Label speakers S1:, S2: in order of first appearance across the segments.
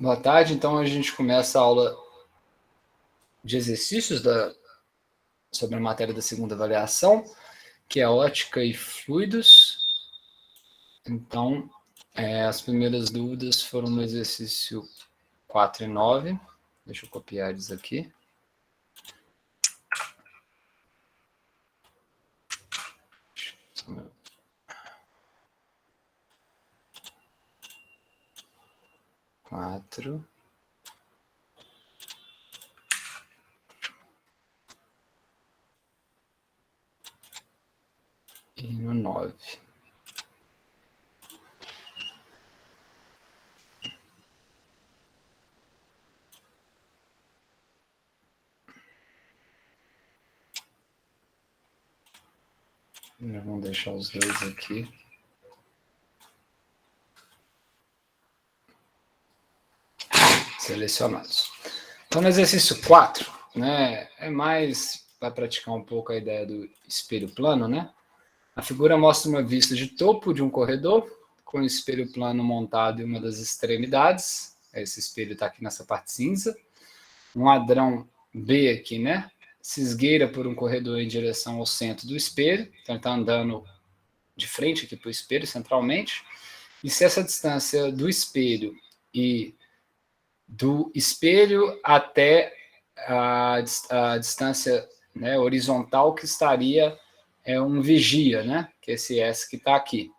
S1: Boa tarde, então a gente começa a aula de exercícios sobre a matéria da segunda avaliação, que é ótica e fluidos. Então, as primeiras dúvidas foram no exercício 4 e 9. Deixa eu copiar eles aqui. Quatro. E no 9. Vamos deixar os dois aqui. Selecionados. Então, no exercício 4, né, é mais para praticar um pouco a ideia do espelho plano, né? A figura mostra uma vista de topo de um corredor, com o espelho plano montado em uma das extremidades. Esse espelho está aqui nessa parte cinza. Um ladrão B aqui, né? Se esgueira por um corredor em direção ao centro do espelho. Então, ele está andando de frente aqui para o espelho, centralmente. E se essa distância do espelho e do espelho até a distância, né, horizontal, que estaria um vigia, né? Que é esse S que está aqui.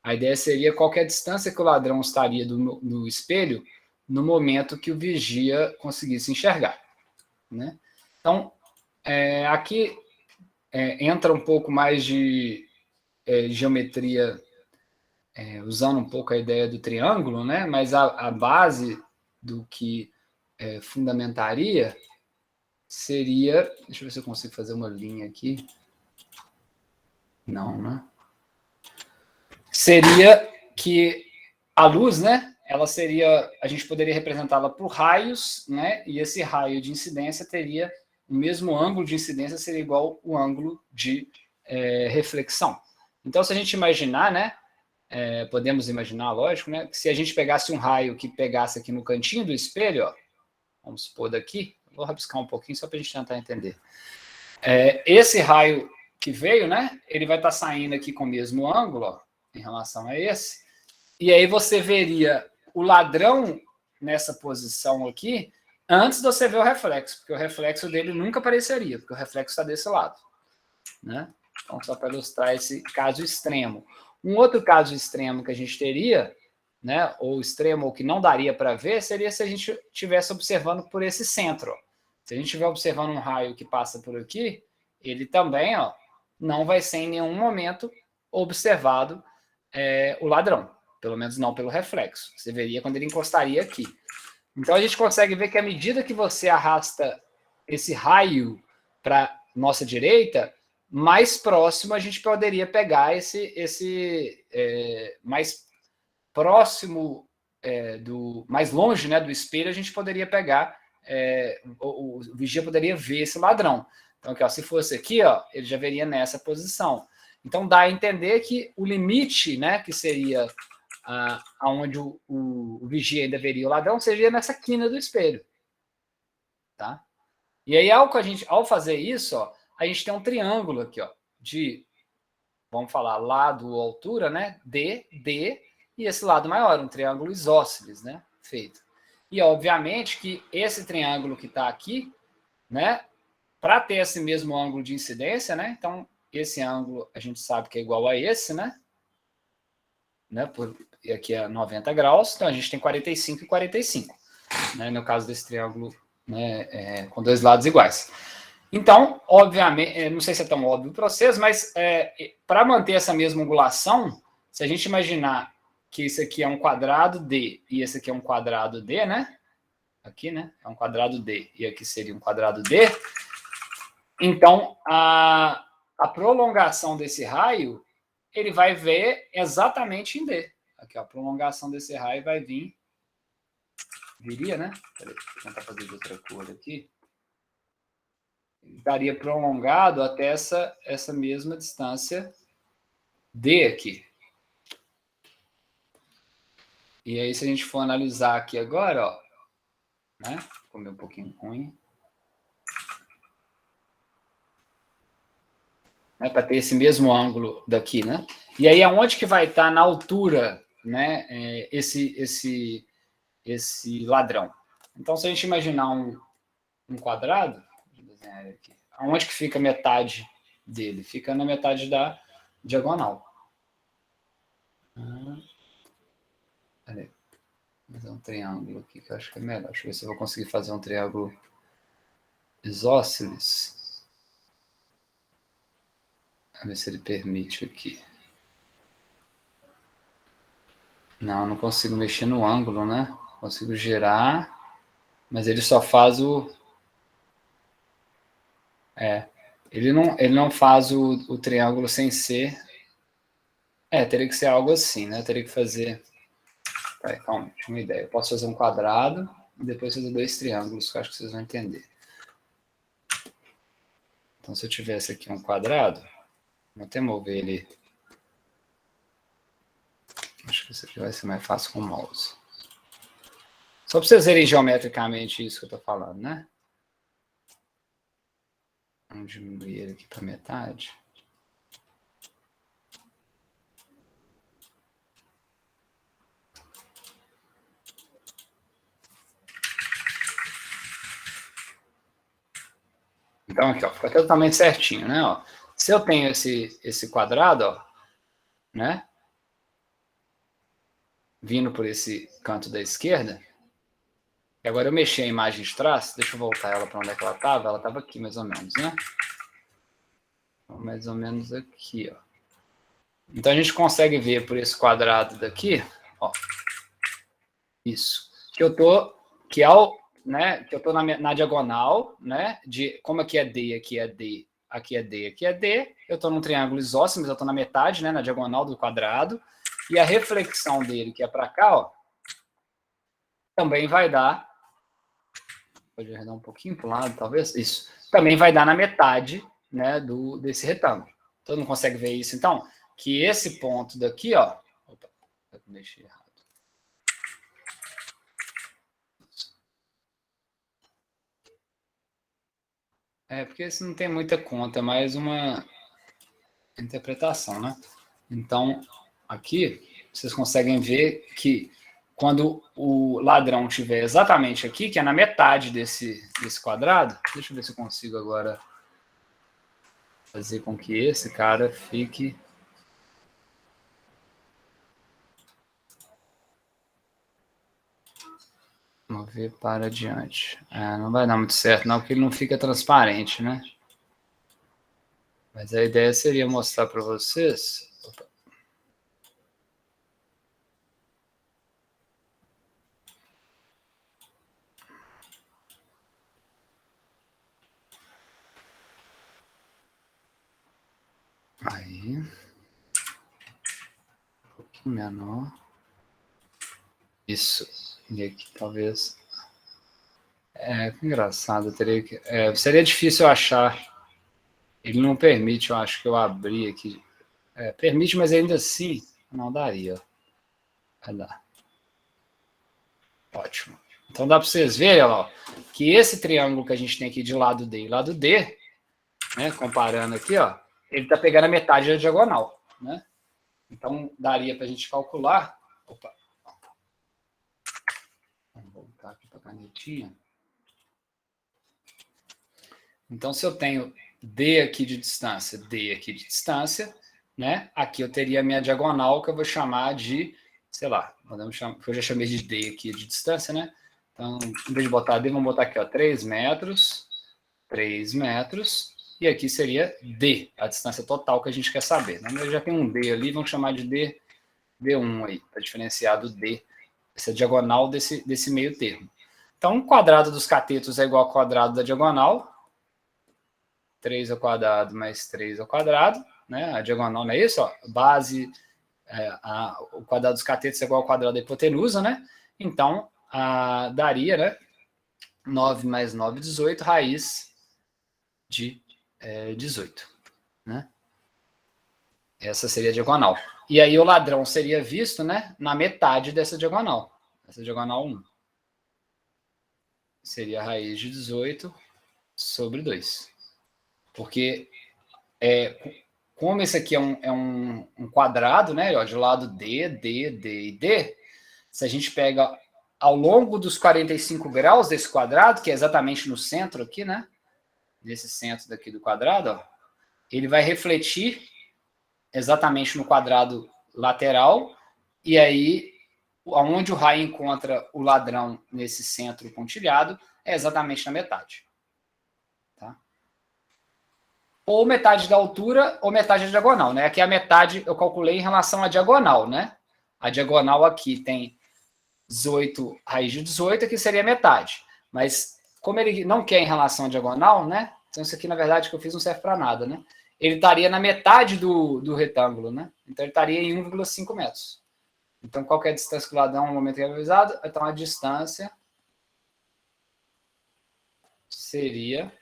S1: A ideia seria qual é a distância que o ladrão estaria do espelho no momento que o vigia conseguisse enxergar, né? Então, aqui entra um pouco mais de geometria, usando um pouco a ideia do triângulo, né? Mas a base do que fundamentaria seria... Deixa eu ver se eu consigo fazer uma linha aqui. Não, né? Seria que a luz, né? Ela seria... A gente poderia representá-la por raios, né? E esse raio de incidência teria o mesmo ângulo de incidência, seria igual o ângulo de reflexão. Então, se a gente imaginar, né? Podemos imaginar, lógico, né? Que se a gente pegasse um raio que pegasse aqui no cantinho do espelho, ó, vamos supor daqui, vou rabiscar um pouquinho só para a gente tentar entender. Esse raio que veio, né? Ele vai estar saindo aqui com o mesmo ângulo, ó, em relação a esse. E aí você veria o ladrão nessa posição aqui antes de você ver o reflexo, porque o reflexo dele nunca apareceria, porque o reflexo está desse lado, né? Então, só para ilustrar esse caso extremo. Um outro caso extremo que a gente teria, né, ou extremo, ou que não daria para ver, seria se a gente estivesse observando por esse centro. Ó. Se a gente estiver observando um raio que passa por aqui, ele também, ó, não vai ser em nenhum momento observado o ladrão, pelo menos não pelo reflexo. Você veria quando ele encostaria aqui. Então, a gente consegue ver que à medida que você arrasta esse raio para nossa direita, mais próximo a gente poderia pegar esse mais próximo mais longe, né, do espelho, a gente poderia pegar, o vigia poderia ver esse ladrão. Então, aqui, ó, se fosse aqui, ó, ele já veria nessa posição. Então, dá a entender que o limite, né, que seria aonde o vigia ainda veria o ladrão, seria nessa quina do espelho. Tá? E aí, ao fazer isso, ó, a gente tem um triângulo aqui, ó, de, vamos falar, lado ou altura, né? D, e esse lado maior, um triângulo isósceles, né? Feito. E, obviamente, que esse triângulo que está aqui, né? Para ter esse mesmo ângulo de incidência, né? Então, esse ângulo a gente sabe que é igual a esse, né? E aqui é 90 graus, então a gente tem 45 e 45, né? No caso desse triângulo, né? Com dois lados iguais. Então, obviamente, não sei se é tão óbvio para vocês, mas para manter essa mesma angulação, se a gente imaginar que isso aqui é um quadrado D e esse aqui é um quadrado D, né? Aqui, né? É um quadrado D e aqui seria um quadrado D. Então, a prolongação desse raio, ele vai ver exatamente em D. Aqui, ó, a prolongação desse raio vai viria, né? Peraí, vou tentar fazer de outra cor aqui. Estaria prolongado até essa mesma distância D aqui. E aí, se a gente for analisar aqui agora, ó, né? Ficou um pouquinho ruim. Né, para ter esse mesmo ângulo daqui, né? E aí, aonde que vai estar na altura, né? Esse ladrão. Então, se a gente imaginar um quadrado, deixa eu desenhar aqui, aonde que fica a metade dele? Fica na metade da diagonal. Peraí, vou fazer um triângulo aqui que eu acho que é melhor. Deixa eu ver se eu vou conseguir fazer um triângulo isósceles. Vamos ver se ele permite aqui. Não consigo mexer no ângulo, né? Consigo girar, mas ele só faz o... Ele não faz o triângulo sem ser... teria que ser algo assim, né? Teria que fazer... Calma, tinha uma ideia. Eu posso fazer um quadrado e depois fazer 2 triângulos, que eu acho que vocês vão entender. Então, se eu tivesse aqui um quadrado, vou até mover ele... Acho que isso aqui vai ser mais fácil com o mouse. Só para vocês verem geometricamente isso que eu estou falando, né? Vamos diminuir ele aqui para metade. Então, aqui, ó, fica totalmente certinho, né? Ó. Se eu tenho esse quadrado, ó, né? Vindo por esse canto da esquerda. E agora eu mexi a imagem de trás. Deixa eu voltar ela para onde é que ela estava. Ela estava aqui, mais ou menos, né? Mais ou menos aqui, ó. Então, a gente consegue ver por esse quadrado daqui, ó. Isso. Que eu tô... Que eu estou na diagonal, né? Como aqui é D, aqui é D, aqui é D, aqui é D. Eu estou num triângulo isósceles, eu estou na metade, né? Na diagonal do quadrado. E a reflexão dele, que é para cá, ó, também vai dar... Pode arredar um pouquinho para o lado, talvez. Isso. Também vai dar na metade, né? Desse retângulo. Todo mundo consegue ver isso? Então, que esse ponto daqui, ó... Opa, eu deixei errado. Porque isso não tem muita conta, é mais uma interpretação, né? Então, aqui, vocês conseguem ver que quando o ladrão estiver exatamente aqui, que é na metade desse quadrado, deixa eu ver se eu consigo agora fazer com que esse cara fique... Mover para diante. Não vai dar muito certo, não, porque ele não fica transparente, né? Mas a ideia seria mostrar para vocês... Opa. Aí. Um pouquinho menor. Isso. E aqui talvez... que engraçado. Teria que... seria difícil eu achar. Ele não permite, eu acho que eu abri aqui. Permite, mas ainda assim não daria. Vai dar. Ótimo. Então dá para vocês verem, ó, que esse triângulo que a gente tem aqui de lado D e lado D, né, comparando aqui, ó, ele está pegando a metade da diagonal, né? Então daria para a gente calcular. Opa. Vamos voltar aqui para a canetinha. Então, se eu tenho D aqui de distância, D aqui de distância, né? Aqui eu teria a minha diagonal, que eu vou chamar de, sei lá, eu já chamei de D aqui de distância, né? Então, em vez de botar D, vamos botar aqui, ó, 3 metros, e aqui seria D, a distância total que a gente quer saber. Né? Eu já tenho um D ali, vamos chamar de D1 aí, para diferenciar do D, essa diagonal desse meio termo. Então, o quadrado dos catetos é igual ao quadrado da diagonal, 3 ao quadrado mais 3 ao quadrado, né? A diagonal não é isso, ó, base, o quadrado dos catetos é igual ao quadrado da hipotenusa, né? Então, daria, né? 9 mais 9, 18, raiz de 18, né? Essa seria a diagonal. E aí o ladrão seria visto, né, na metade dessa diagonal. Essa diagonal 1. Seria a raiz de 18 sobre 2. Porque como esse aqui é um quadrado, né, ó, de lado D, D, D e D, se a gente pega ao longo dos 45 graus desse quadrado, que é exatamente no centro aqui, né, nesse centro daqui do quadrado, ó, ele vai refletir exatamente no quadrado lateral, e aí, onde o raio encontra o ladrão nesse centro pontilhado, é exatamente na metade. Tá? Ou metade da altura, ou metade da diagonal, né? Aqui a metade eu calculei em relação à diagonal, né? A diagonal aqui tem 18, raiz de 18, aqui seria metade. Mas, como ele não quer em relação à diagonal, né? Então, isso aqui, na verdade, que eu fiz não serve para nada, né? Ele estaria na metade do retângulo, né? Então, ele estaria em 1,5 metros. Então, qual que é a distância que o ladrão no momento que é avisado? Então, a distância seria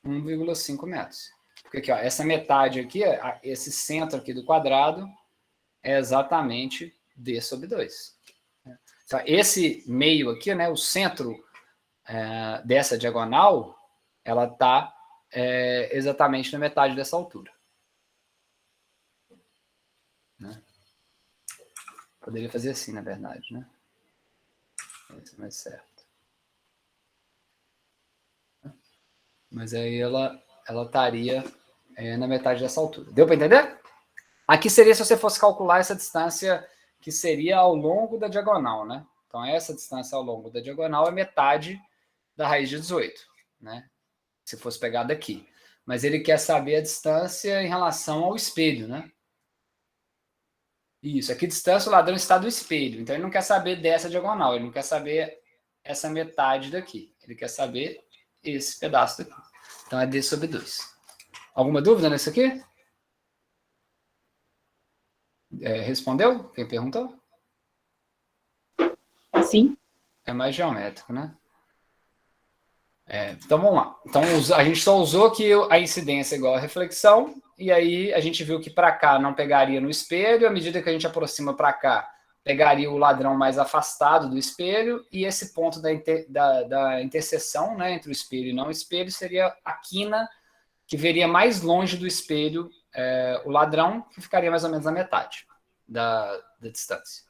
S1: 1,5 metros. Porque aqui, ó, essa metade aqui, esse centro aqui do quadrado, é exatamente D sobre 2. Então, esse meio aqui, né, o centro dessa diagonal, ela está exatamente na metade dessa altura. Né? Poderia fazer assim, na verdade, né? Esse é mais certo. Mas aí ela estaria na metade dessa altura. Deu para entender? Aqui seria se você fosse calcular essa distância que seria ao longo da diagonal, né? Então, essa distância ao longo da diagonal é metade da raiz de 18, né? Se fosse pegar daqui. Mas ele quer saber a distância em relação ao espelho, né? Isso, aqui distância o ladrão está do espelho. Então, ele não quer saber dessa diagonal, ele não quer saber essa metade daqui. Ele quer saber esse pedaço daqui. Então, é D sobre 2. Alguma dúvida nisso aqui? Respondeu? Quem perguntou?
S2: Sim.
S1: É mais geométrico, né? Então, vamos lá. Então, a gente só usou que a incidência é igual a reflexão, e aí a gente viu que para cá não pegaria no espelho, à medida que a gente aproxima para cá, pegaria o ladrão mais afastado do espelho, e esse ponto da interseção, né, entre o espelho e não espelho seria a quina que veria mais longe do espelho o ladrão, que ficaria mais ou menos na metade da distância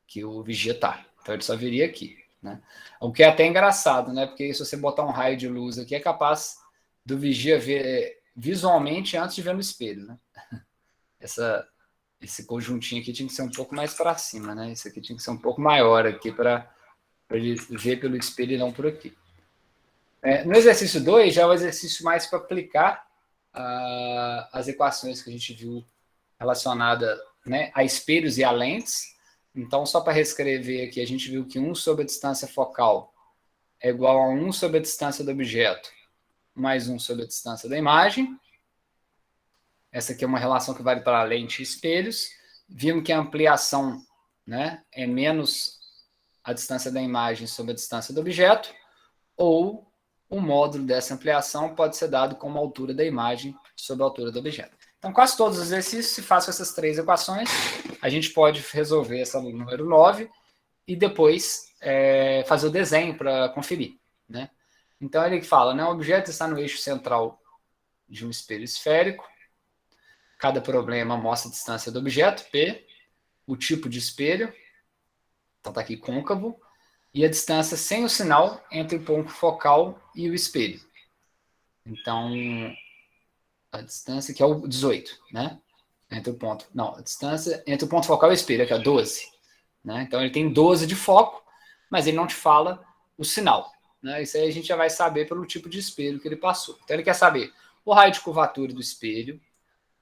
S1: que o vigia está. Então, ele só viria aqui. Né? O que é até engraçado, né? Porque se você botar um raio de luz aqui, é capaz do vigia ver visualmente antes de ver no espelho. Né? Esse conjuntinho aqui tinha que ser um pouco mais para cima, né? Esse aqui tinha que ser um pouco maior aqui para ele ver pelo espelho e não por aqui. No exercício 2, já é o exercício mais para aplicar as equações que a gente viu relacionada, né, a espelhos e a lentes. Então, só para reescrever aqui, a gente viu que 1 sobre a distância focal é igual a 1 sobre a distância do objeto mais 1 sobre a distância da imagem. Essa aqui é uma relação que vale para lente e espelhos. Vimos que a ampliação, né, é menos a distância da imagem sobre a distância do objeto, ou o módulo dessa ampliação pode ser dado como a altura da imagem sobre a altura do objeto. Então, quase todos os exercícios se fazem com essas três equações. A gente pode resolver essa número 9 e depois fazer o desenho para conferir. Né? Então, ele fala, né, o objeto está no eixo central de um espelho esférico. Cada problema mostra a distância do objeto, P, o tipo de espelho, então está aqui côncavo, e a distância sem o sinal entre o ponto focal e o espelho. Então, a distância que é o 18, né? Entre o ponto. Não, a distância entre o ponto focal e o espelho, que é 12. Né? Então, ele tem 12 de foco, mas ele não te fala o sinal. Né? Isso aí a gente já vai saber pelo tipo de espelho que ele passou. Então, ele quer saber o raio de curvatura do espelho,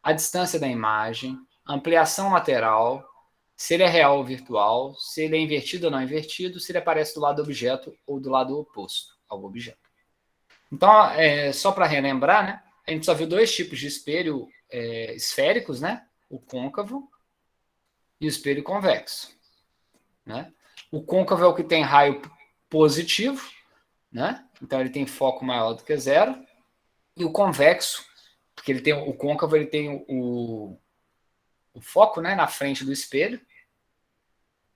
S1: a distância da imagem, a ampliação lateral, se ele é real ou virtual, se ele é invertido ou não invertido, se ele aparece do lado do objeto ou do lado oposto ao objeto. Então, só para relembrar, né, a gente só viu dois tipos de espelho esféricos, né, o côncavo e o espelho convexo. Né? O côncavo é o que tem raio positivo, né? Então ele tem foco maior do que zero, e o convexo, porque ele tem o côncavo, ele tem o foco, né, na frente do espelho.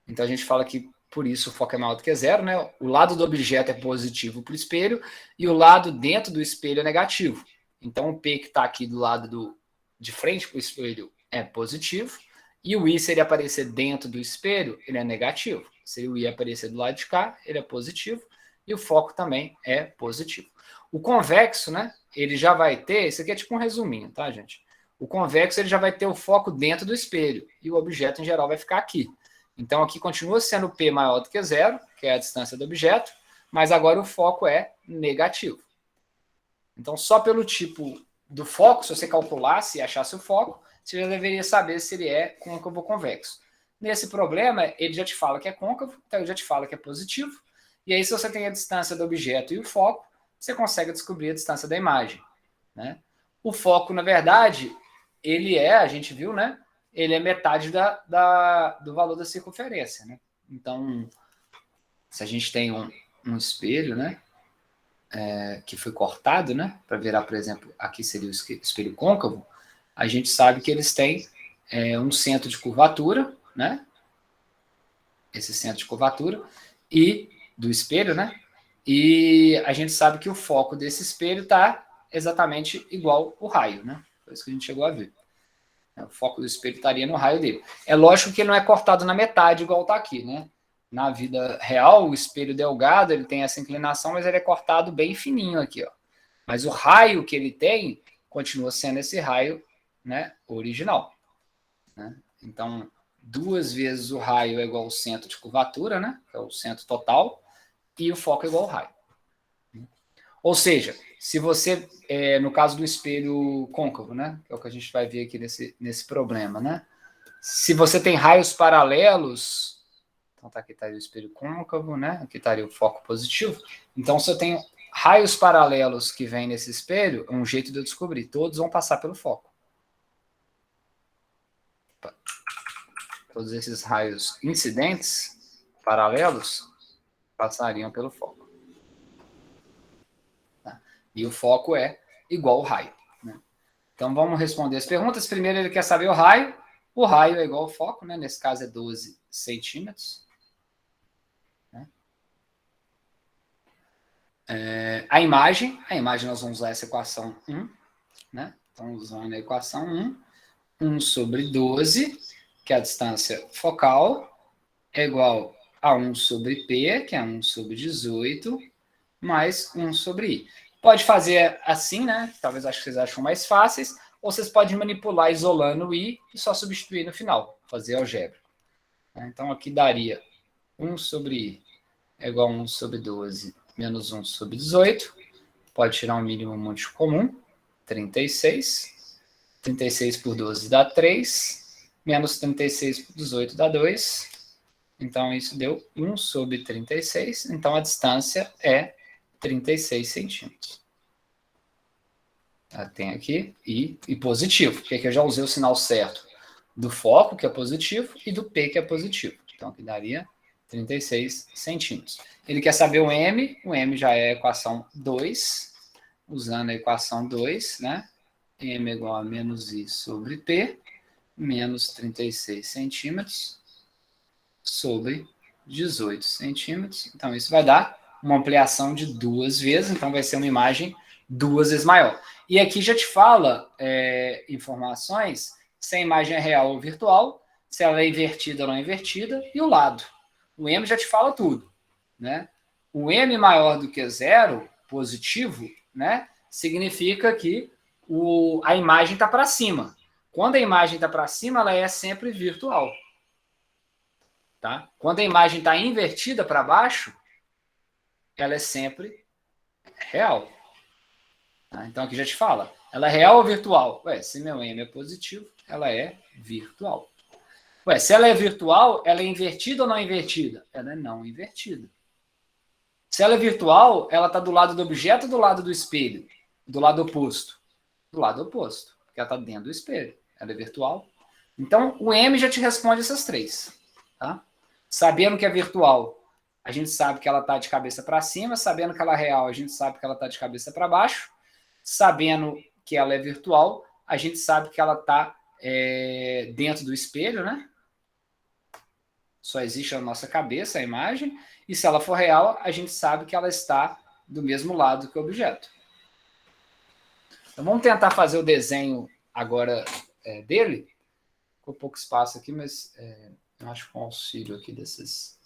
S1: Então a gente fala que por isso o foco é maior do que zero, né? O lado do objeto é positivo para o espelho e o lado dentro do espelho é negativo. Então o P que está aqui do lado de frente para o espelho é positivo e o I, se ele aparecer dentro do espelho, ele é negativo. Se o I aparecer do lado de cá, ele é positivo e o foco também é positivo. O convexo, né? Ele já vai ter, isso aqui é tipo um resuminho, tá, gente? O convexo ele já vai ter o foco dentro do espelho e o objeto em geral vai ficar aqui. Então aqui continua sendo P maior do que zero, que é a distância do objeto, mas agora o foco é negativo. Então só pelo tipo do foco, se você calculasse e achasse o foco, você já deveria saber se ele é côncavo ou convexo. Nesse problema, ele já te fala que é côncavo, então ele já te fala que é positivo, e aí se você tem a distância do objeto e o foco, você consegue descobrir a distância da imagem, né? O foco, na verdade, ele é, a gente viu, né? Ele é metade do valor da circunferência, né? Então, se a gente tem um espelho, né? Que foi cortado, né? Para virar, por exemplo, aqui seria o espelho côncavo, a gente sabe que eles têm um centro de curvatura, né? Esse centro de curvatura e do espelho, né? E a gente sabe que o foco desse espelho está exatamente igual o raio, né? Foi isso que a gente chegou a ver. O foco do espelho estaria no raio dele. É lógico que ele não é cortado na metade, igual está aqui, né? Na vida real, o espelho delgado, ele tem essa inclinação, mas ele é cortado bem fininho aqui, ó. Mas o raio que ele tem continua sendo esse raio, né, original, né? Então, 2 vezes o raio é igual ao centro de curvatura, né? Que é o centro total, e o foco é igual ao raio. Ou seja, se você, no caso do espelho côncavo, né? Que é o que a gente vai ver aqui nesse problema, né? Se você tem raios paralelos, então tá aqui estaria o espelho côncavo, né? Aqui estaria o foco positivo. Então, se eu tenho raios paralelos que vêm nesse espelho, é um jeito de eu descobrir. Todos vão passar pelo foco. Todos esses raios incidentes, paralelos, passariam pelo foco. Tá? E o foco é igual ao raio. Né? Então, vamos responder as perguntas. Primeiro, ele quer saber o raio. O raio é igual ao foco, né? Nesse caso é 12 centímetros. Né? A imagem nós vamos usar essa equação 1. Né? Então, usando a equação 1, 1 sobre 12, que é a distância focal, é igual a 1 sobre P, que é 1 sobre 18, mais 1 sobre I. Pode fazer assim, né? Talvez acho que vocês acham mais fáceis, ou vocês podem manipular isolando o I e só substituir no final, fazer algébrico. Então, aqui daria 1 sobre I é igual a 1 sobre 12 menos 1 sobre 18. Pode tirar um mínimo múltiplo comum, 36. 36 por 12 dá 3, menos 36 por 18 dá 2. Então, isso deu 1 sobre 36. Então, a distância é 36 centímetros. Tem aqui e positivo, porque aqui eu já usei o sinal certo do foco, que é positivo, e do P, que é positivo. Então, aqui daria 36 centímetros. Ele quer saber o M já é a equação 2, usando a equação 2, né? M é igual a menos I sobre P, menos 36 centímetros, sobre 18 centímetros. Então, isso vai dar uma ampliação de 2 vezes, então vai ser uma imagem 2 vezes maior. E aqui já te fala informações se a imagem é real ou virtual, se ela é invertida ou não invertida, e o lado. O M já te fala tudo. Né? O M maior do que zero, positivo, né, significa que a imagem está para cima. Quando a imagem está para cima, ela é sempre virtual. Tá? Quando a imagem está invertida para baixo, ela é sempre real. Tá? Então aqui já te fala, ela é real ou virtual? Ué, se meu M é positivo, ela é virtual. Ué, se ela é virtual, ela é invertida ou não invertida? Ela é não invertida. Se ela é virtual, ela está do lado do objeto ou do lado do espelho? Do lado oposto? Do lado oposto, porque ela está dentro do espelho. Ela é virtual. Então, o M já te responde essas 3. Tá? Sabendo que é virtual, a gente sabe que ela está de cabeça para cima. Sabendo que ela é real, a gente sabe que ela está de cabeça para baixo. Sabendo que ela é virtual, a gente sabe que ela está dentro do espelho, né? Só existe na nossa cabeça a imagem, e se ela for real, a gente sabe que ela está do mesmo lado que o objeto. Então vamos tentar fazer o desenho agora dele. Ficou pouco espaço aqui, mas eu acho que com o auxílio aqui desses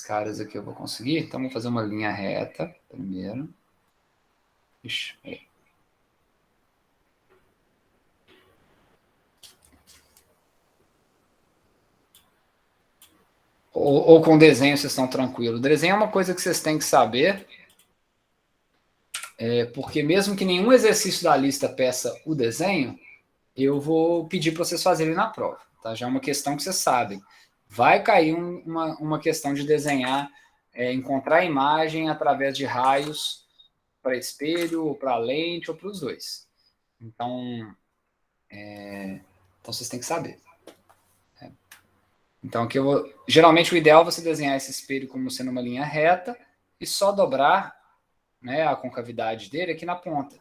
S1: caras aqui eu vou conseguir. Então vamos fazer uma linha reta primeiro. Ixi, ou com desenho vocês estão tranquilos. O desenho é uma coisa que vocês têm que saber, porque mesmo que nenhum exercício da lista peça o desenho, eu vou pedir para vocês fazerem na prova. Tá? Já é uma questão que vocês sabem. Vai cair uma questão de desenhar, encontrar a imagem através de raios para espelho, ou para lente, ou para os dois. Então vocês têm que saber. Então, geralmente o ideal é você desenhar esse espelho como sendo uma linha reta e só dobrar, né, a concavidade dele aqui na ponta.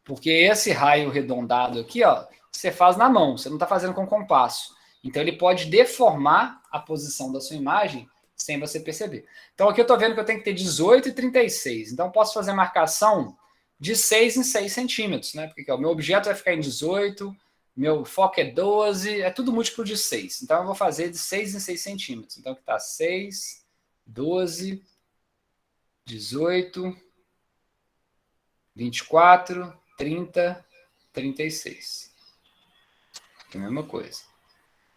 S1: Porque esse raio arredondado aqui, ó, você faz na mão, você não está fazendo com compasso. Então, ele pode deformar a posição da sua imagem sem você perceber. Então, aqui eu estou vendo que eu tenho que ter 18 e 36. Então, eu posso fazer marcação de 6 em 6 centímetros, né? Porque o meu objeto vai ficar em 18, meu foco é 12, é tudo múltiplo de 6. Então, eu vou fazer de 6 em 6 centímetros. Então, aqui está 6, 12, 18, 24, 30, 36. É a mesma coisa.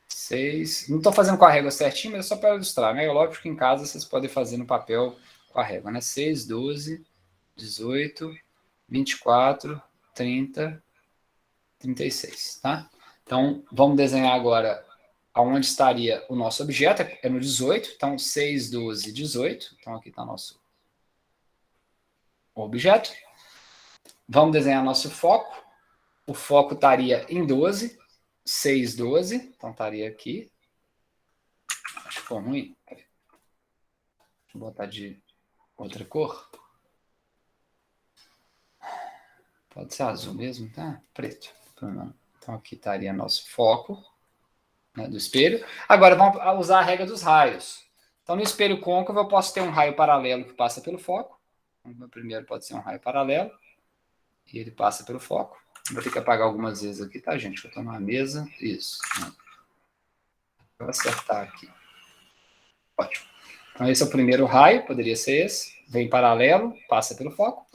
S1: 6. Não estou fazendo com a régua certinho, mas é só para ilustrar, né? Lógico que em casa vocês podem fazer no papel com a régua, né? 6, 12, 18, 24, 30, 36, tá? Então, vamos desenhar agora aonde estaria o nosso objeto. É no 18, então 6, 12, 18. Então, aqui está o nosso objeto. Vamos desenhar nosso foco. O foco estaria em 12, 6, 12. Então, estaria aqui. Acho que ficou ruim. Deixa eu botar de outra cor. Pode ser azul mesmo, tá? Preto. Então, aqui estaria nosso foco, né, do espelho. Agora, vamos usar a regra dos raios. Então, no espelho côncavo, eu posso ter um raio paralelo que passa pelo foco. Então, o primeiro pode ser um raio paralelo. E ele passa pelo foco. Vou ter que apagar algumas vezes aqui, tá, gente? Eu estou numa mesa. Isso. Vou acertar aqui. Ótimo. Então, esse é o primeiro raio, poderia ser esse. Vem paralelo, passa pelo foco.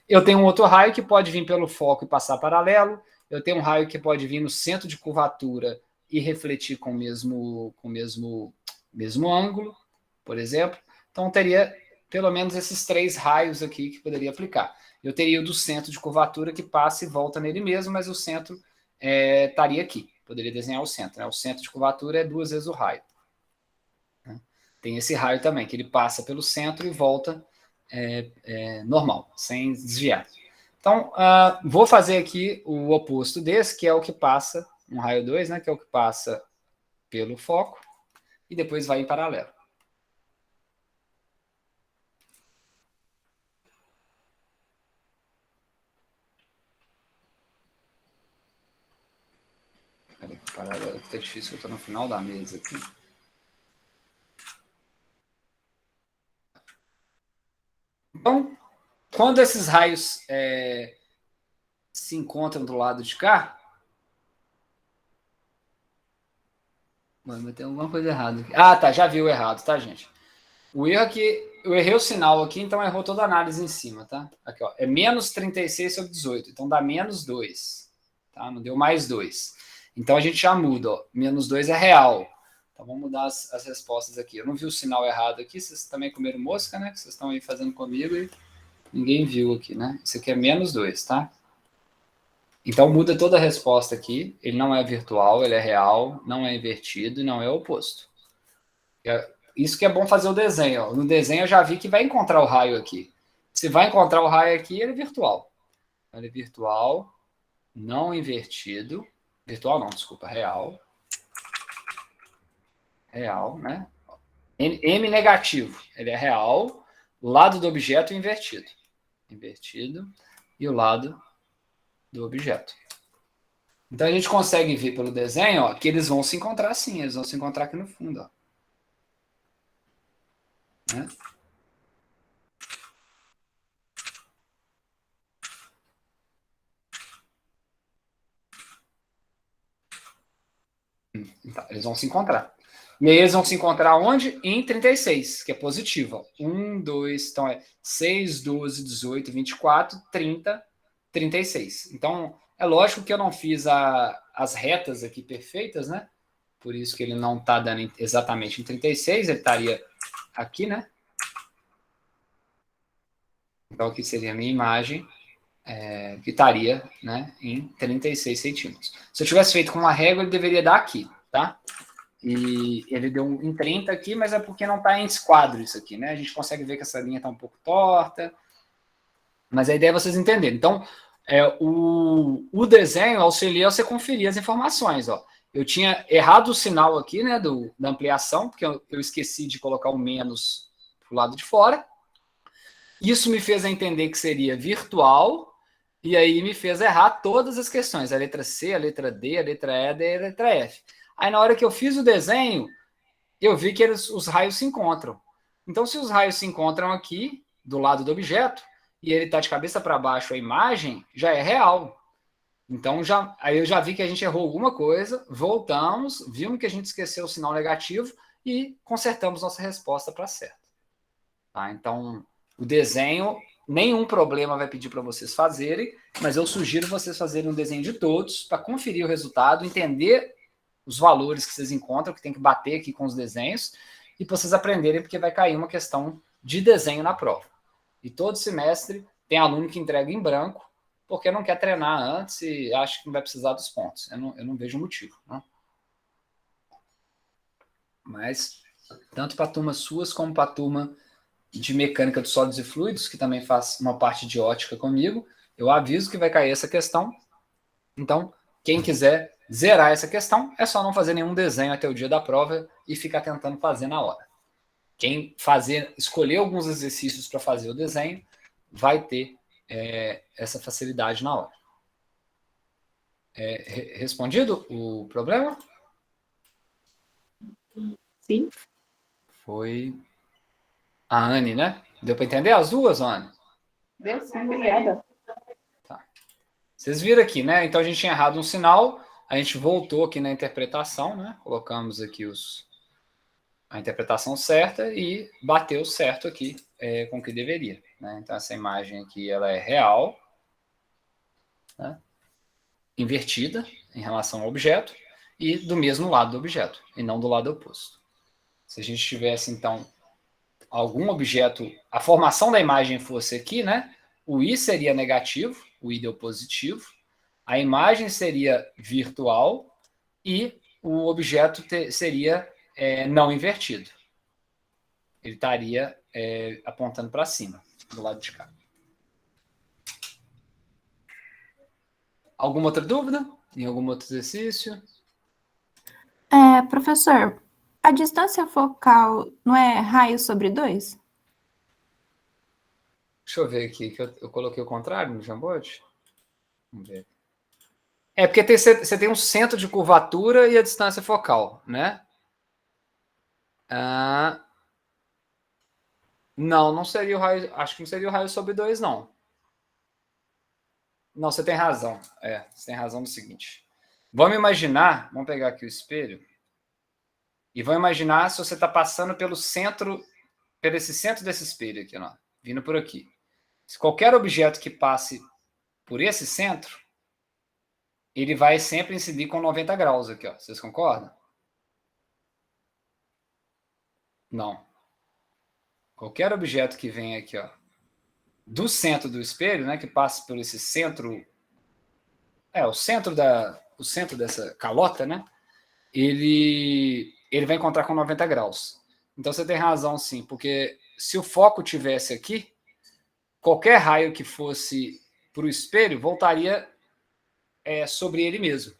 S1: Eu tenho um outro raio que pode vir pelo foco e passar paralelo. Eu tenho um raio que pode vir no centro de curvatura e refletir com o mesmo ângulo, por exemplo. Então, teria pelo menos esses 3 raios aqui que poderia aplicar. Eu teria o do centro de curvatura que passa e volta nele mesmo, mas o centro estaria aqui. Poderia desenhar o centro, né? O centro de curvatura é 2 vezes o raio. Tem esse raio também, que ele passa pelo centro e volta normal, sem desviar. Então, vou fazer aqui o oposto desse, que é o que passa, um raio 2, né, que é o que passa pelo foco, e depois vai em paralelo. Peraí, paralelo, que tá difícil, eu estou no final da mesa aqui. Então, quando esses raios se encontram do lado de cá, mano, tem alguma coisa errada aqui. Ah, tá, já viu errado, tá, gente? O erro aqui, eu errei o sinal aqui, então errou toda a análise em cima, tá? Aqui, ó, é menos 36 sobre 18, então dá menos 2, tá? Não deu mais 2. Então a gente já muda, ó, menos 2 é real. Então vamos mudar as respostas aqui. Eu não vi o sinal errado aqui, vocês também comeram mosca, né? Que vocês estão aí fazendo comigo e ninguém viu aqui, né? Isso aqui é menos 2, tá? Então muda toda a resposta aqui, ele não é virtual, ele é real, não é invertido e não é oposto. Isso que é bom fazer o desenho. Ó. No desenho eu já vi que vai encontrar o raio aqui. Se vai encontrar o raio aqui, ele é virtual. Ele é virtual, não invertido. Virtual não, desculpa, real. Real, né? M negativo, ele é real. O lado do objeto é invertido. Invertido. E o lado do objeto. Então a gente consegue ver pelo desenho, ó, que eles vão se encontrar sim, eles vão se encontrar aqui no fundo, ó. Né? Então, eles vão se encontrar. E aí eles vão se encontrar onde? Em 36, que é positivo. 1, 2, então é 6, 12, 18, 24, 30, 36. Então, é lógico que eu não fiz as retas aqui perfeitas, né? Por isso que ele não está dando exatamente em 36, ele estaria aqui, né? Então, aqui seria a minha imagem, que estaria, né, em 36 centímetros. Se eu tivesse feito com uma régua, ele deveria dar aqui, tá? E ele deu em 30 aqui, mas é porque não está em esquadro isso aqui, né? A gente consegue ver que essa linha está um pouco torta, mas a ideia é vocês entenderem. Então, o desenho auxilia você conferir as informações, ó. Eu tinha errado o sinal aqui, né, da ampliação, porque eu esqueci de colocar o menos para o lado de fora. Isso me fez entender que seria virtual, e aí me fez errar todas as questões, a letra C, a letra D, a letra E, a letra F. Aí na hora que eu fiz o desenho, eu vi que os raios se encontram. Então, se os raios se encontram aqui, do lado do objeto, e ele está de cabeça para baixo, a imagem já é real. Então, aí eu já vi que a gente errou alguma coisa, voltamos, vimos que a gente esqueceu o sinal negativo e consertamos nossa resposta para certo. Tá? Então, o desenho, nenhum problema vai pedir para vocês fazerem, mas eu sugiro vocês fazerem um desenho de todos para conferir o resultado, entender os valores que vocês encontram, que tem que bater aqui com os desenhos, e para vocês aprenderem, porque vai cair uma questão de desenho na prova. E todo semestre tem aluno que entrega em branco, porque não quer treinar antes e acha que não vai precisar dos pontos. Eu não vejo motivo. Né? Mas, tanto para turmas suas, como para a turma de mecânica dos sólidos e fluidos, que também faz uma parte de ótica comigo, eu aviso que vai cair essa questão. Então, quem quiser zerar essa questão, é só não fazer nenhum desenho até o dia da prova e ficar tentando fazer na hora. Quem escolher alguns exercícios para fazer o desenho, vai ter essa facilidade na hora. Respondido o problema?
S2: Sim.
S1: Foi a Anne, né? Deu para entender as duas, Anne?
S2: Deu sim, obrigada.
S1: Tá. Vocês viram aqui, né? Então a gente tinha errado um sinal, a gente voltou aqui na interpretação, né? Colocamos aqui a interpretação certa e bateu certo aqui com o que deveria. Né? Então essa imagem aqui ela é real, né? Invertida em relação ao objeto e do mesmo lado do objeto, e não do lado oposto. Se a gente tivesse, então, algum objeto, a formação da imagem fosse aqui, né? O I seria negativo, o I deu positivo, a imagem seria virtual e o objeto seria não invertido. Ele estaria apontando para cima, do lado de cá. Alguma outra dúvida? Em algum outro exercício?
S3: Professor, a distância focal não é raio sobre 2?
S1: Deixa eu ver aqui, que eu coloquei o contrário no Jamboard. Vamos ver. Porque você tem um centro de curvatura e a distância focal, né? Não seria o raio. Acho que não seria o raio sobre 2, não. Não, você tem razão. Você tem razão no seguinte. Vamos imaginar, vamos pegar aqui o espelho, e vamos imaginar se você está passando pelo centro, pelo esse centro desse espelho aqui, ó, vindo por aqui. Se qualquer objeto que passe por esse centro, ele vai sempre incidir com 90 graus aqui, ó. Vocês concordam? Não. Qualquer objeto que venha aqui, ó, do centro do espelho, né, que passe por esse centro, o centro dessa calota, né, ele vai encontrar com 90 graus. Então você tem razão, sim, porque se o foco tivesse aqui, qualquer raio que fosse para o espelho voltaria sobre ele mesmo.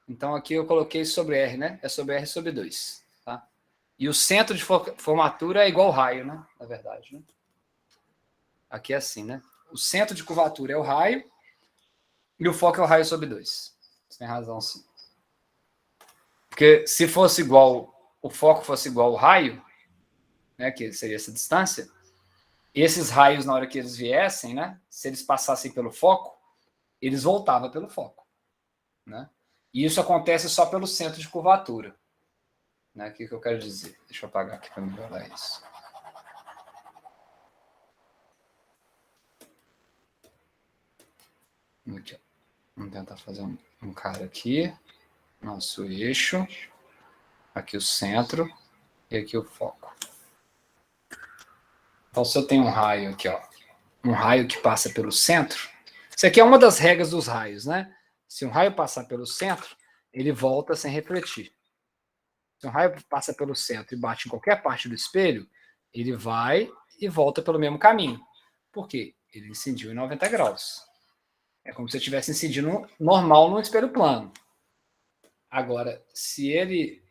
S1: Então aqui eu coloquei sobre R, né? É sobre R sobre 2. Tá? E o centro de formatura é igual ao raio, né? Na verdade. Né? Aqui é assim, né? O centro de curvatura é o raio e o foco é o raio sobre 2. Você tem razão, sim. Porque se fosse igual, o foco fosse igual ao raio, né, que seria essa distância, esses raios, na hora que eles viessem, né, se eles passassem pelo foco, eles voltavam pelo foco. Né? E isso acontece só pelo centro de curvatura. Né? O que eu quero dizer? Deixa eu apagar aqui para melhorar isso. Aqui, vamos tentar fazer um cara aqui. Nosso eixo. Aqui o centro. E aqui o foco. Então, se eu tenho um raio aqui, ó, um raio que passa pelo centro, isso aqui é uma das regras dos raios, né? Se um raio passar pelo centro, ele volta sem refletir. Se um raio passa pelo centro e bate em qualquer parte do espelho, ele vai e volta pelo mesmo caminho. Por quê? Ele incidiu em 90 graus. É como se eu estivesse incidindo normal num espelho plano. Agora, se ele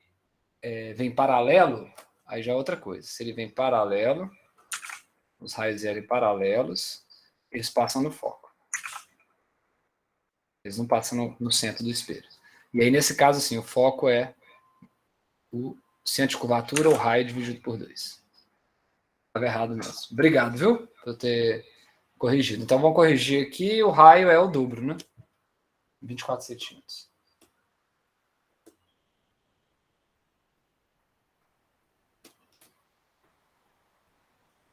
S1: vem paralelo, aí já é outra coisa. Se ele vem paralelo, os raios vierem paralelos, eles passam no foco. Eles não passam no centro do espelho. E aí, nesse caso, assim, o foco é o centro de curvatura ou raio dividido por 2. Estava errado mesmo. Obrigado, viu? Por eu ter corrigido. Então, vamos corrigir aqui. O raio é o dobro, né? 24 centímetros.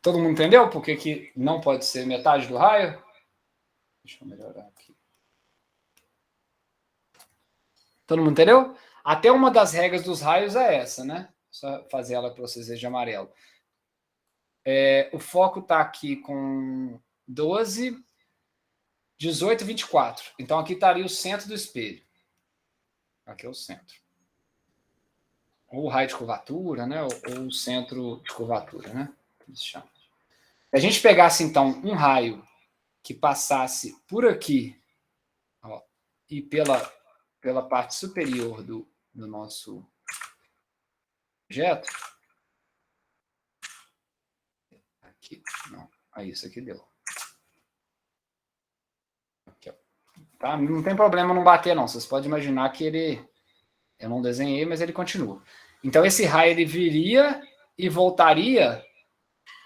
S1: Todo mundo entendeu por que não pode ser metade do raio? Deixa eu melhorar aqui. Todo mundo entendeu? Até uma das regras dos raios é essa, né? Só fazer ela para vocês verem de amarelo. O foco está aqui com 12, 18, 24. Então, aqui estaria o centro do espelho. Aqui é o centro. Ou o raio de curvatura, né? Ou o centro de curvatura, né? Se a gente pegasse, então, um raio que passasse por aqui, ó, e pela parte superior do nosso objeto. Aqui, não. Aí, isso aqui deu. Aqui, ó. Tá? Não tem problema não bater, não. Vocês podem imaginar que ele... Eu não desenhei, mas ele continua. Então, esse raio ele viria e voltaria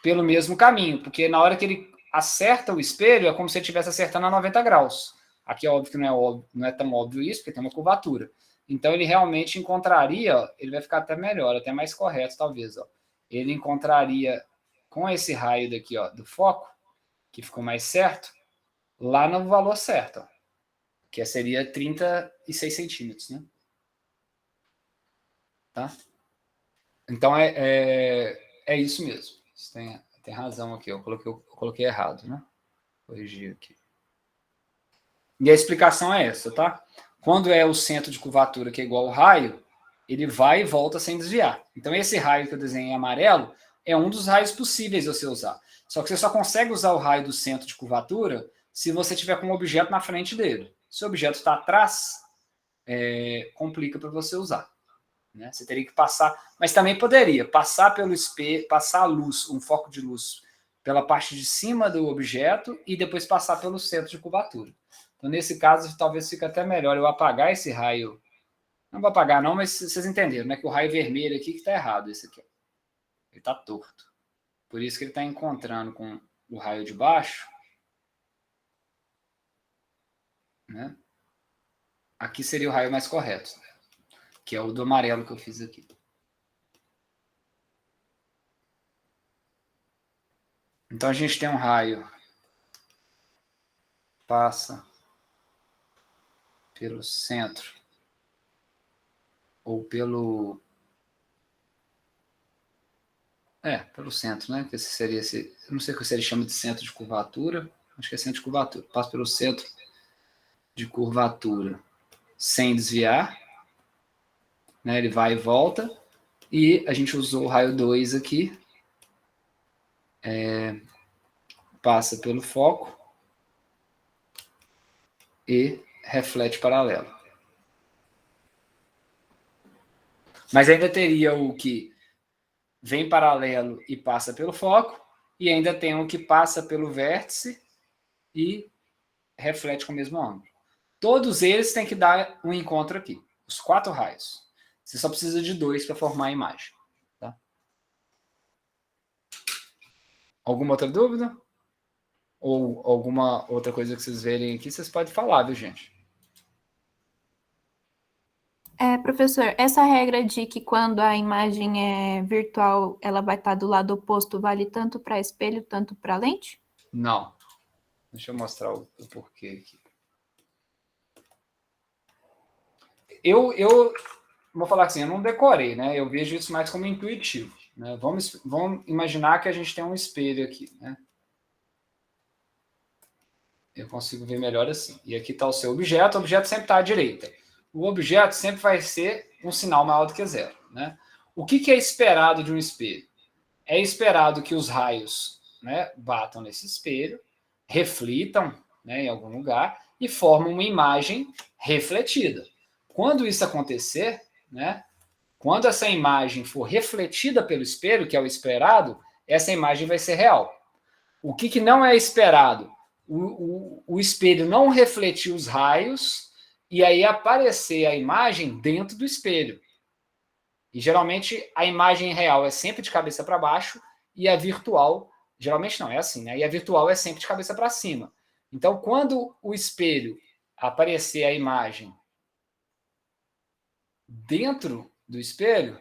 S1: pelo mesmo caminho, porque na hora que ele acerta o espelho, é como se ele estivesse acertando a 90 graus. Aqui é óbvio que não é tão óbvio isso, porque tem uma curvatura. Então, ele realmente encontraria, ó, ele vai ficar até melhor, até mais correto, talvez. Ó. Ele encontraria com esse raio daqui, ó, do foco, que ficou mais certo, lá no valor certo, ó, que seria 36 centímetros, né? Tá? Então, é isso mesmo. Você tem razão aqui. Eu coloquei errado, né? Corrigir aqui. E a explicação é essa, tá? Quando é o centro de curvatura que é igual ao raio, ele vai e volta sem desviar. Então, esse raio que eu desenhei em amarelo é um dos raios possíveis de você usar. Só que você só consegue usar o raio do centro de curvatura se você tiver com um objeto na frente dele. Se o objeto está atrás, complica para você usar. Né? Você teria que passar, mas também poderia passar pelo espelho, passar a luz, um foco de luz pela parte de cima do objeto e depois passar pelo centro de curvatura. Então, nesse caso, talvez fique até melhor eu apagar esse raio. Não vou apagar não, mas vocês entenderam, né? Que o raio vermelho aqui que está errado, esse aqui. Ó. Ele está torto. Por isso que ele está encontrando com o raio de baixo. Né? Aqui seria o raio mais correto, que é o do amarelo que eu fiz aqui. Então, a gente tem um raio, passa pelo centro, ou pelo centro, né? Que esse seria esse, eu não sei o que ele chama de centro de curvatura, acho que é centro de curvatura. Passa pelo centro de curvatura sem desviar, né? Ele vai e volta, e a gente usou o raio 2 aqui, passa pelo foco e reflete paralelo. Mas ainda teria o que vem paralelo e passa pelo foco, e ainda tem o que passa pelo vértice e reflete com o mesmo ângulo. Todos eles têm que dar um encontro aqui. Os 4 raios. Você só precisa de 2 para formar a imagem. Tá? Alguma outra dúvida? Ou alguma outra coisa que vocês verem aqui, vocês podem falar, viu, gente?
S3: Professor, essa regra de que quando a imagem é virtual, ela vai estar do lado oposto, vale tanto para espelho, tanto para lente?
S1: Não. Deixa eu mostrar o porquê aqui. Eu vou falar assim, eu não decorei, né? Eu vejo isso mais como intuitivo. Né? Vamos imaginar que a gente tem um espelho aqui, né? Eu consigo ver melhor assim. E aqui está o seu objeto sempre está à direita. O objeto sempre vai ser um sinal maior do que 0. Né? O que é esperado de um espelho? É esperado que os raios, né, batam nesse espelho, reflitam, né, em algum lugar e formam uma imagem refletida. Quando isso acontecer, né, quando essa imagem for refletida pelo espelho, que é o esperado, essa imagem vai ser real. O que não é esperado? O espelho não refletir os raios e aí aparecer a imagem dentro do espelho. E geralmente a imagem real é sempre de cabeça para baixo e a virtual, geralmente não, é assim, né? E a virtual é sempre de cabeça para cima. Então, quando o espelho aparecer a imagem dentro do espelho,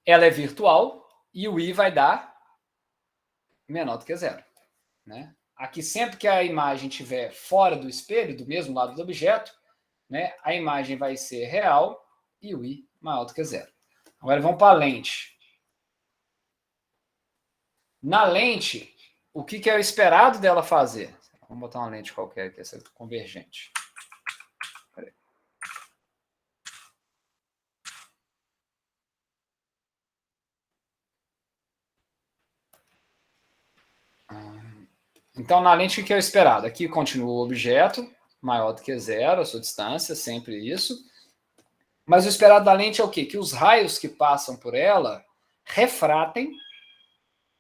S1: ela é virtual e o I vai dar menor do que 0. Né? Aqui, sempre que a imagem estiver fora do espelho, do mesmo lado do objeto, né, a imagem vai ser real e o I maior do que 0. Agora vamos para a lente. Na lente, o que é o esperado dela fazer? Vamos botar uma lente qualquer aqui, essa convergente. Então, na lente, o que é o esperado? Aqui continua o objeto, maior do que 0, a sua distância, sempre isso. Mas o esperado da lente é o quê? Que os raios que passam por ela refratem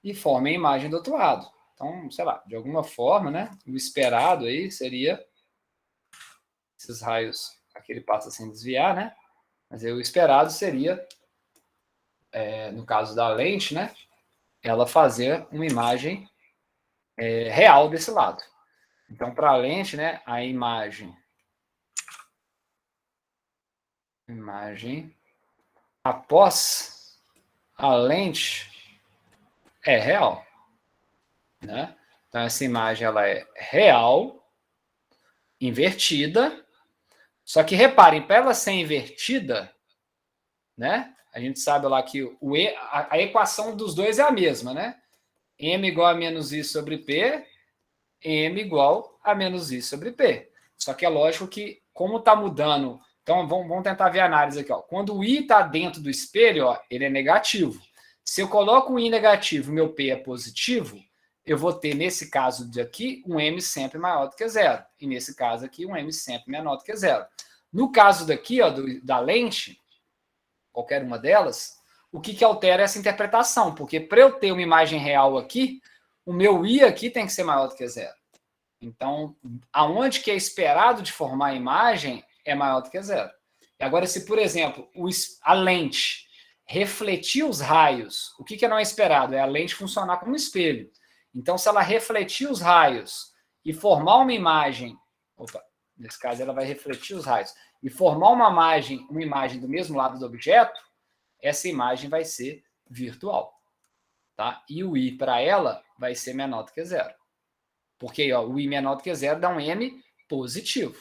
S1: e formem a imagem do outro lado. Então, sei lá, de alguma forma, né? O esperado aí seria esses raios, aqui ele passa sem desviar, né? Mas aí o esperado seria, no caso da lente, né? Ela fazer uma imagem real desse lado. Então, para a lente, né? A imagem após a lente é real. Né? Então, essa imagem ela é real, invertida. Só que reparem, para ela ser invertida, né? A gente sabe lá que a equação dos dois é a mesma, né? M igual a menos I sobre P, M igual a menos I sobre P. Só que é lógico que, como está mudando... Então, vamos tentar ver a análise aqui. Ó. Quando o I está dentro do espelho, ó, ele é negativo. Se eu coloco o I negativo e meu P é positivo, eu vou ter, nesse caso aqui, um M sempre maior do que 0. E nesse caso aqui, um M sempre menor do que 0. No caso daqui, ó, da lente, qualquer uma delas, o que altera essa interpretação? Porque para eu ter uma imagem real aqui, o meu I aqui tem que ser maior do que 0. Então, aonde que é esperado de formar a imagem é maior do que 0. E agora, se, por exemplo, a lente refletir os raios, o que não é esperado? É a lente funcionar como um espelho. Então, se ela refletir os raios e formar uma imagem... nesse caso, ela vai refletir os raios e formar uma imagem do mesmo lado do objeto, essa imagem vai ser virtual. Tá? E o I para ela vai ser menor do que 0. Porque ó, o I menor do que 0 dá um M positivo.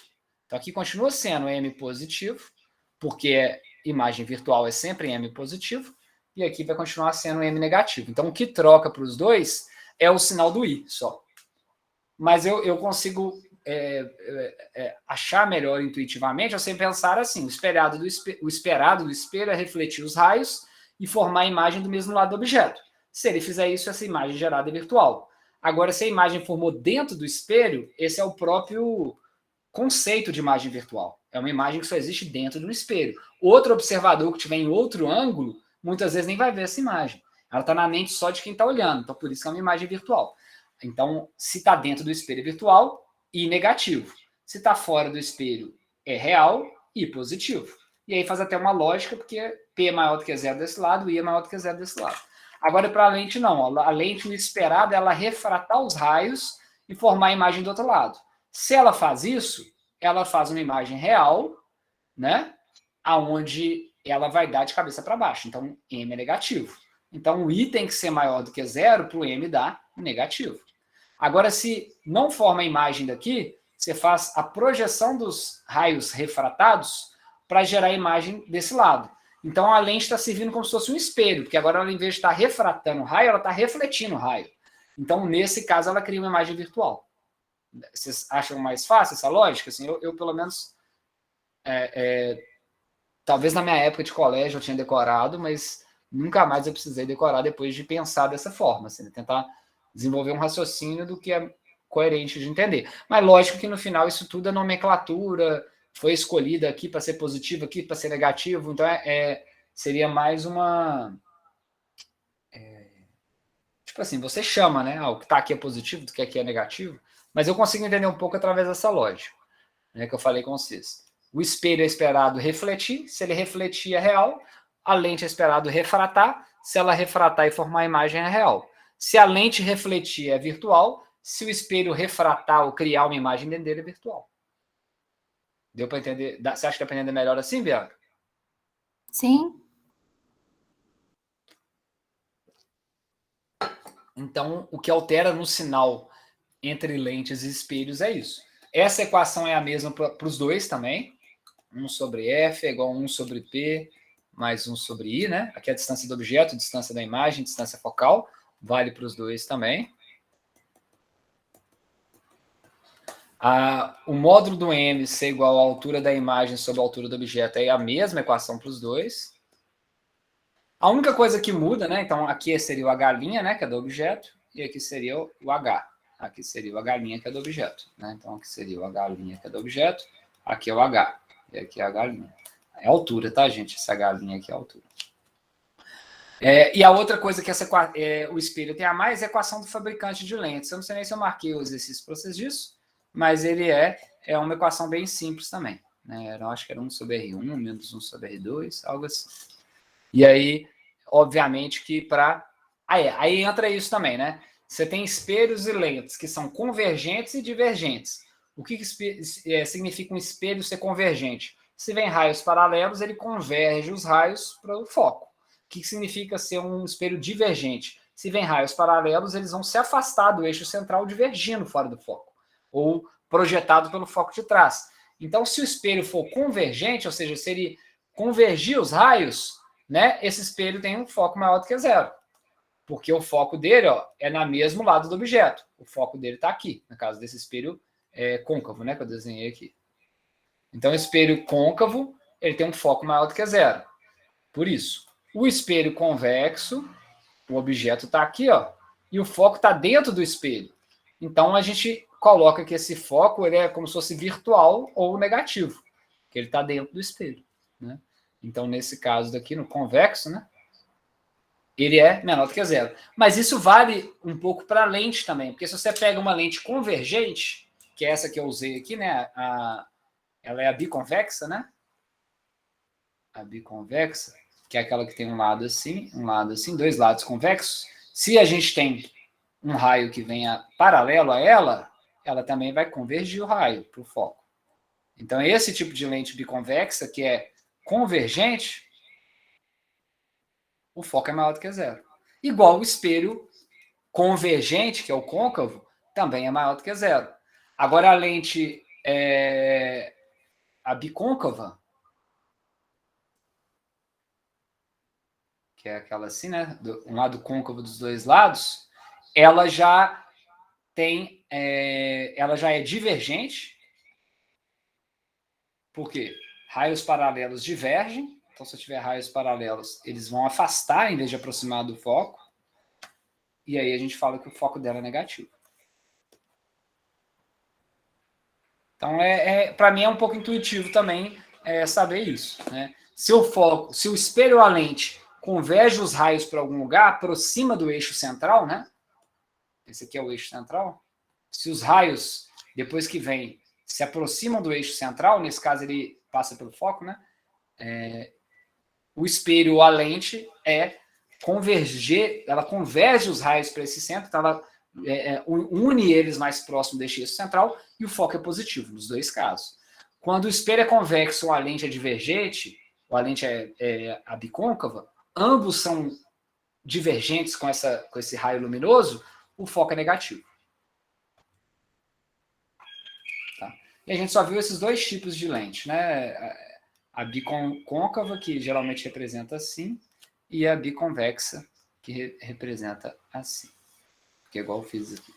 S1: Então, aqui continua sendo M positivo, porque imagem virtual é sempre M positivo, e aqui vai continuar sendo M negativo. Então, o que troca para os dois é o sinal do I só. Mas eu consigo achar melhor intuitivamente ao você pensar assim, o esperado do espelho é refletir os raios e formar a imagem do mesmo lado do objeto. Se ele fizer isso, essa imagem gerada é virtual. Agora, se a imagem formou dentro do espelho, esse é o próprio conceito de imagem virtual. É uma imagem que só existe dentro de um espelho. Outro observador que estiver em outro ângulo, muitas vezes nem vai ver essa imagem. Ela está na mente só de quem está olhando. Então, por isso que é uma imagem virtual. Então, se está dentro do espelho é virtual, I negativo. Se está fora do espelho é real, I positivo. E aí faz até uma lógica, porque P é maior do que 0 desse lado, I é maior do que 0 desse lado. Agora, para a lente, não. A lente, o esperado é ela refratar os raios e formar a imagem do outro lado. Se ela faz isso, ela faz uma imagem real, né? Aonde ela vai dar de cabeça para baixo. Então, M é negativo. Então, o I tem que ser maior do que 0 para o M dar negativo. Agora, se não forma a imagem daqui, você faz a projeção dos raios refratados para gerar a imagem desse lado. Então, a lente está servindo como se fosse um espelho, porque agora, ela, em vez de estar refratando o raio, ela está refletindo o raio. Então, nesse caso, ela cria uma imagem virtual. Vocês acham mais fácil essa lógica? Assim, eu pelo menos, talvez na minha época de colégio eu tinha decorado, mas nunca mais eu precisei decorar depois de pensar dessa forma, assim, tentar desenvolver um raciocínio do que é coerente de entender. Mas lógico que no final isso tudo é nomenclatura, foi escolhida aqui para ser positivo, aqui para ser negativo, então seria mais uma... tipo assim, você chama, né? O que está aqui é positivo, o que aqui é negativo, mas eu consigo entender um pouco através dessa lógica, né, que eu falei com vocês. O espelho é esperado refletir, se ele refletir é real, a lente é esperado refratar, se ela refratar e formar a imagem é real. Se a lente refletir é virtual, se o espelho refratar ou criar uma imagem dentro dele é virtual. Deu para entender? Você acha que dá para entender melhor assim, Bianca?
S3: Sim.
S1: Então, o que altera no sinal entre lentes e espelhos é isso. Essa equação é a mesma para os dois também. 1 sobre F é igual a 1 sobre P mais 1 sobre I, né? Aqui é a distância do objeto, distância da imagem, distância focal. Vale para os dois também. O módulo do M ser igual à altura da imagem sobre a altura do objeto é a mesma equação para os dois. A única coisa que muda, né? Então, aqui seria o H', né? Que é do objeto. E aqui seria o H. Aqui seria o H', que é do objeto. Né? Então, aqui seria o H', que é do objeto. Aqui é o H. E aqui é a H'. É a altura, tá, gente? Essa H' aqui é a altura. E a outra coisa que o espelho tem a mais é a equação do fabricante de lentes. Eu não sei nem se eu marquei o exercício para vocês disso, mas ele é uma equação bem simples também. Né? Eu acho que era 1 sobre R1 menos 1 sobre R2, algo assim. E aí, obviamente que para... Aí entra isso também, né? Você tem espelhos e lentes que são convergentes e divergentes. O que significa um espelho ser convergente? Se vem raios paralelos, ele converge os raios para o foco. O que significa ser um espelho divergente? Se vem raios paralelos, eles vão se afastar do eixo central, divergindo fora do foco, ou projetado pelo foco de trás. Então, se o espelho for convergente, ou seja, se ele convergir os raios, né, esse espelho tem um foco maior do que 0. Porque o foco dele é no mesmo lado do objeto. O foco dele está aqui, no caso desse espelho côncavo, né, que eu desenhei aqui. Então, o espelho côncavo, ele tem um foco maior do que 0. Por isso, o espelho convexo, o objeto está aqui, e o foco está dentro do espelho. Então, a gente coloca que esse foco ele é como se fosse virtual ou negativo, que ele está dentro do espelho. Né? Então, nesse caso daqui, no convexo, né, ele é menor do que 0. Mas isso vale um pouco para a lente também, porque se você pega uma lente convergente, que é essa que eu usei aqui, né, ela é a biconvexa, né? A biconvexa, que é aquela que tem um lado assim, dois lados convexos. Se a gente tem um raio que venha paralelo a ela também vai convergir o raio para o foco. Então, esse tipo de lente biconvexa, que é convergente, o foco é maior do que 0. Igual o espelho convergente, que é o côncavo, também é maior do que 0. Agora, a lente a bicôncava, que é aquela assim, né? Um lado côncavo dos dois lados, ela já tem, ela já é divergente. Por quê? Raios paralelos divergem. Então, se eu tiver raios paralelos, eles vão afastar em vez de aproximar do foco. E aí a gente fala que o foco dela é negativo. Então, para mim é um pouco intuitivo também saber isso. Né? Se o espelho ou a lente converge os raios para algum lugar, aproxima do eixo central, né? esse aqui é o eixo central, se os raios, depois que vem, se aproximam do eixo central, nesse caso ele passa pelo foco, né? O espelho ou a lente ela converge os raios para esse centro, então ela une eles mais próximo deste eixo central e o foco é positivo, nos dois casos. Quando o espelho é convexo ou a lente é divergente, ou a lente é bicôncava, ambos são divergentes com esse raio luminoso, o foco é negativo. Tá? E a gente só viu esses dois tipos de lente, né? A bicôncava, que geralmente representa assim, e a biconvexa, que representa assim. Que é igual eu fiz aqui.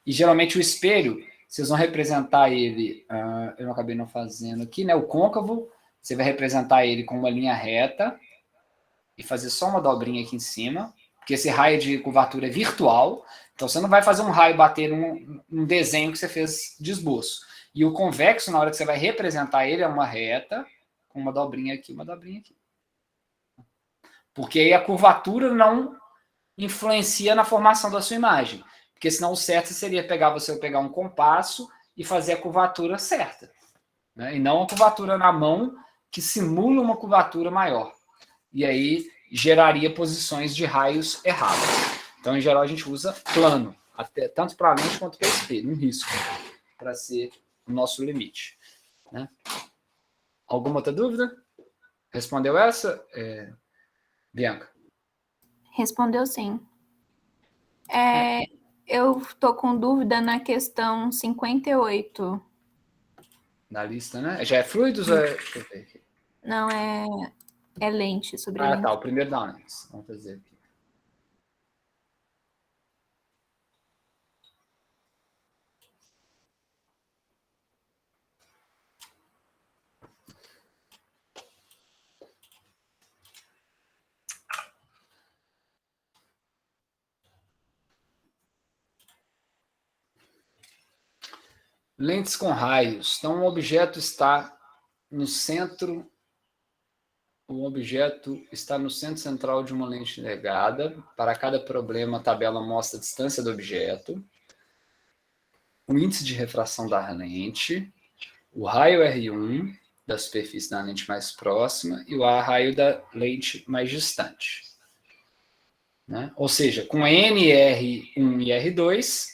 S1: E geralmente o espelho, vocês vão representar ele, eu acabei não fazendo aqui, né? O côncavo, você vai representar ele com uma linha reta e fazer só uma dobrinha aqui em cima, porque esse raio de curvatura é virtual, então você não vai fazer um raio bater num desenho que você fez de esboço. E o convexo, na hora que você vai representar ele, é uma reta, com uma dobrinha aqui, uma dobrinha aqui. Porque aí a curvatura não influencia na formação da sua imagem. Porque senão o certo seria você pegar um compasso e fazer a curvatura certa. Né? E não a curvatura na mão, que simula uma curvatura maior. E aí geraria posições de raios erradas. Então, em geral, a gente usa plano, tanto para a lente quanto para o espelho, um risco, para ser o nosso limite. Né? Alguma outra dúvida? Respondeu essa, Bianca?
S3: Respondeu sim. Eu estou com dúvida na questão 58.
S1: Na lista, né? Já é fluidos ou é... Deixa eu ver aqui.
S3: Não, é lente, sobre lente.
S1: Tá, o primeiro da lente. Vamos fazer aqui. Lentes com raios. Então, um objeto está no centro. O objeto está no centro central de uma lente negada. Para cada problema, a tabela mostra a distância do objeto, o índice de refração da lente, o raio R1 da superfície da lente mais próxima e o raio da lente mais distante. Né? Ou seja, com NR1 e R2,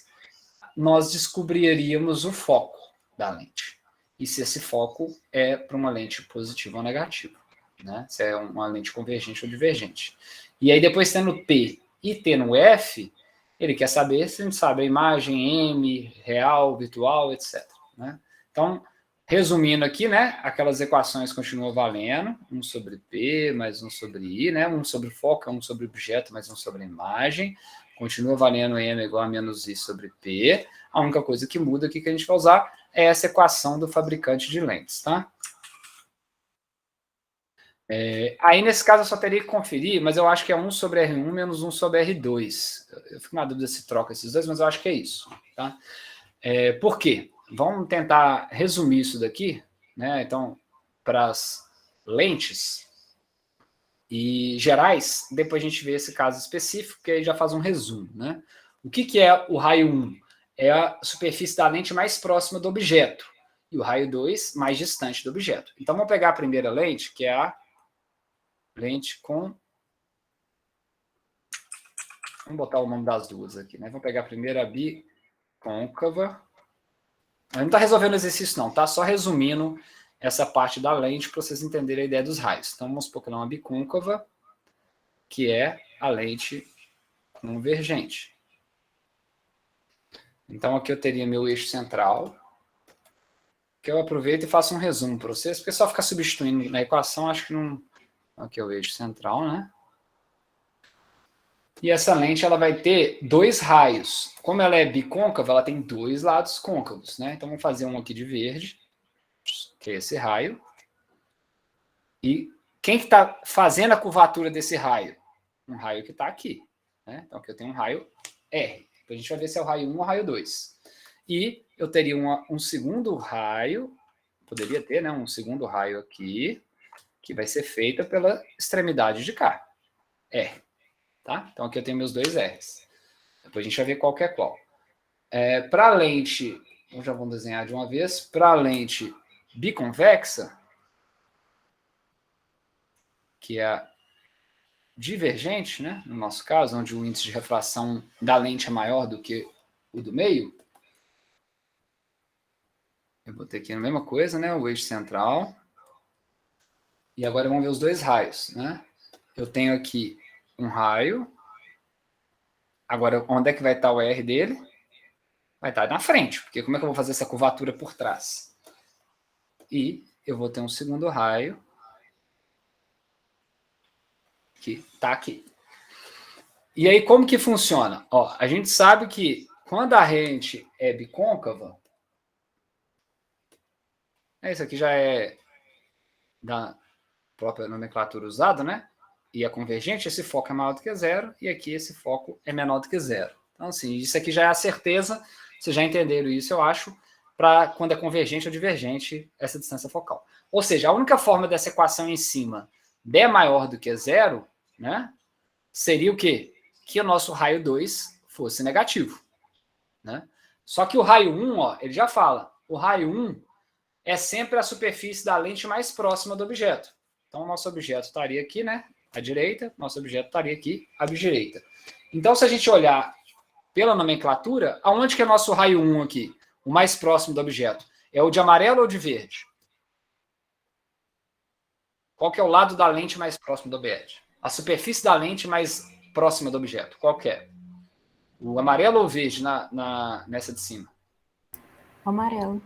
S1: nós descobriríamos o foco da lente. E se esse foco é para uma lente positiva ou negativa. Né? Se é uma lente convergente ou divergente. E aí, depois, tendo P e tendo F, ele quer saber se a gente sabe a imagem M, real, virtual, etc. Né? Então, resumindo aqui, né, aquelas equações continuam valendo, 1 sobre P mais 1 sobre I, né, 1 sobre foco, 1 sobre objeto mais 1 sobre imagem, continua valendo M igual a menos I sobre P. A única coisa que muda aqui que a gente vai usar é essa equação do fabricante de lentes, tá? Aí, nesse caso, eu só teria que conferir, mas eu acho que é 1 sobre R1 menos 1 sobre R2. Eu fico na dúvida se troca esses dois, mas eu acho que é isso. Tá? Por quê? Vamos tentar resumir isso daqui, né? Então, para as lentes e gerais, depois a gente vê esse caso específico, que aí já faz um resumo. Né? O que é o raio 1? É a superfície da lente mais próxima do objeto. E o raio 2, mais distante do objeto. Então, vamos pegar a primeira lente, que é a lente com... Vamos botar o nome das duas aqui, né? Vamos pegar a primeira, a bicôncava. A gente não está resolvendo o exercício, não. Tá só resumindo essa parte da lente para vocês entenderem a ideia dos raios. Então, vamos supor que ela é uma bicôncava, que é a lente convergente. Então, aqui eu teria meu eixo central, que eu aproveito e faço um resumo para vocês, porque só ficar substituindo na equação, acho que não... Aqui é o eixo central, né? E essa lente, ela vai ter dois raios. Como ela é bicôncava, ela tem dois lados côncavos, né? Então, vamos fazer um aqui de verde, que é esse raio. E quem que está fazendo a curvatura desse raio? Um raio que está aqui. Né? Então, aqui eu tenho um raio R. Então, a gente vai ver se é o raio 1 ou o raio 2. E eu teria um segundo raio, poderia ter, né? Um segundo raio aqui, que vai ser feita pela extremidade de cá, R. Tá? Então, aqui eu tenho meus dois R's. Depois a gente vai ver qual que é qual. Para a lente, já vamos desenhar de uma vez, para a lente biconvexa, que é a divergente, né, no nosso caso, onde o índice de refração da lente é maior do que o do meio, eu botei aqui a mesma coisa, né, o eixo central. E agora vamos ver os dois raios, né? Eu tenho aqui um raio. Agora, onde é que vai estar o R dele? Vai estar na frente, porque como é que eu vou fazer essa curvatura por trás? E eu vou ter um segundo raio que está aqui. E aí, como que funciona? Ó, a gente sabe que quando a lente é bicôncava, isso aqui já é da própria nomenclatura usada, né? E é convergente, esse foco é maior do que zero, e aqui esse foco é menor do que zero. Então, assim, isso aqui já é a certeza, vocês já entenderam isso, eu acho, para quando é convergente ou divergente essa distância focal. Ou seja, a única forma dessa equação em cima der maior do que zero, né, seria o quê? Que o nosso raio 2 fosse negativo. Né? Só que o raio 1, ó, ele já fala, o raio 1 é sempre a superfície da lente mais próxima do objeto. Então, o nosso objeto estaria aqui, né, à direita, nosso objeto estaria aqui à direita. Então, se a gente olhar pela nomenclatura, aonde que é nosso raio 1 aqui? O mais próximo do objeto. É o de amarelo ou de verde? Qual que é o lado da lente mais próximo do objeto? A superfície da lente mais próxima do objeto. Qual que é? O amarelo ou o verde nessa de cima?
S3: O amarelo.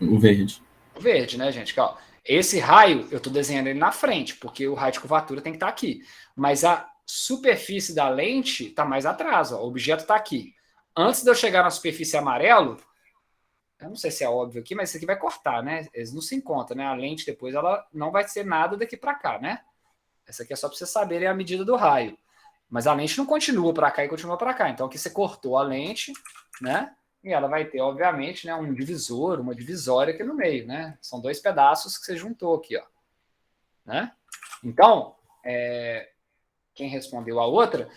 S4: O verde.
S1: O verde, né, gente? Ó, esse raio, eu estou desenhando ele na frente, porque o raio de curvatura tem que estar aqui. Mas a superfície da lente está mais atrás. Ó, o objeto está aqui. Antes de eu chegar na superfície amarelo, eu não sei se é óbvio aqui, mas isso aqui vai cortar, né? Eles não se encontram, né? A lente depois ela não vai ser nada daqui para cá, né? Essa aqui é só para vocês saberem a medida do raio. Mas a lente não continua para cá e continua para cá. Então aqui você cortou a lente, né? E ela vai ter, obviamente, né, um divisor, uma divisória aqui no meio, né? São dois pedaços que você juntou aqui, ó. Né? Então, quem respondeu a outra,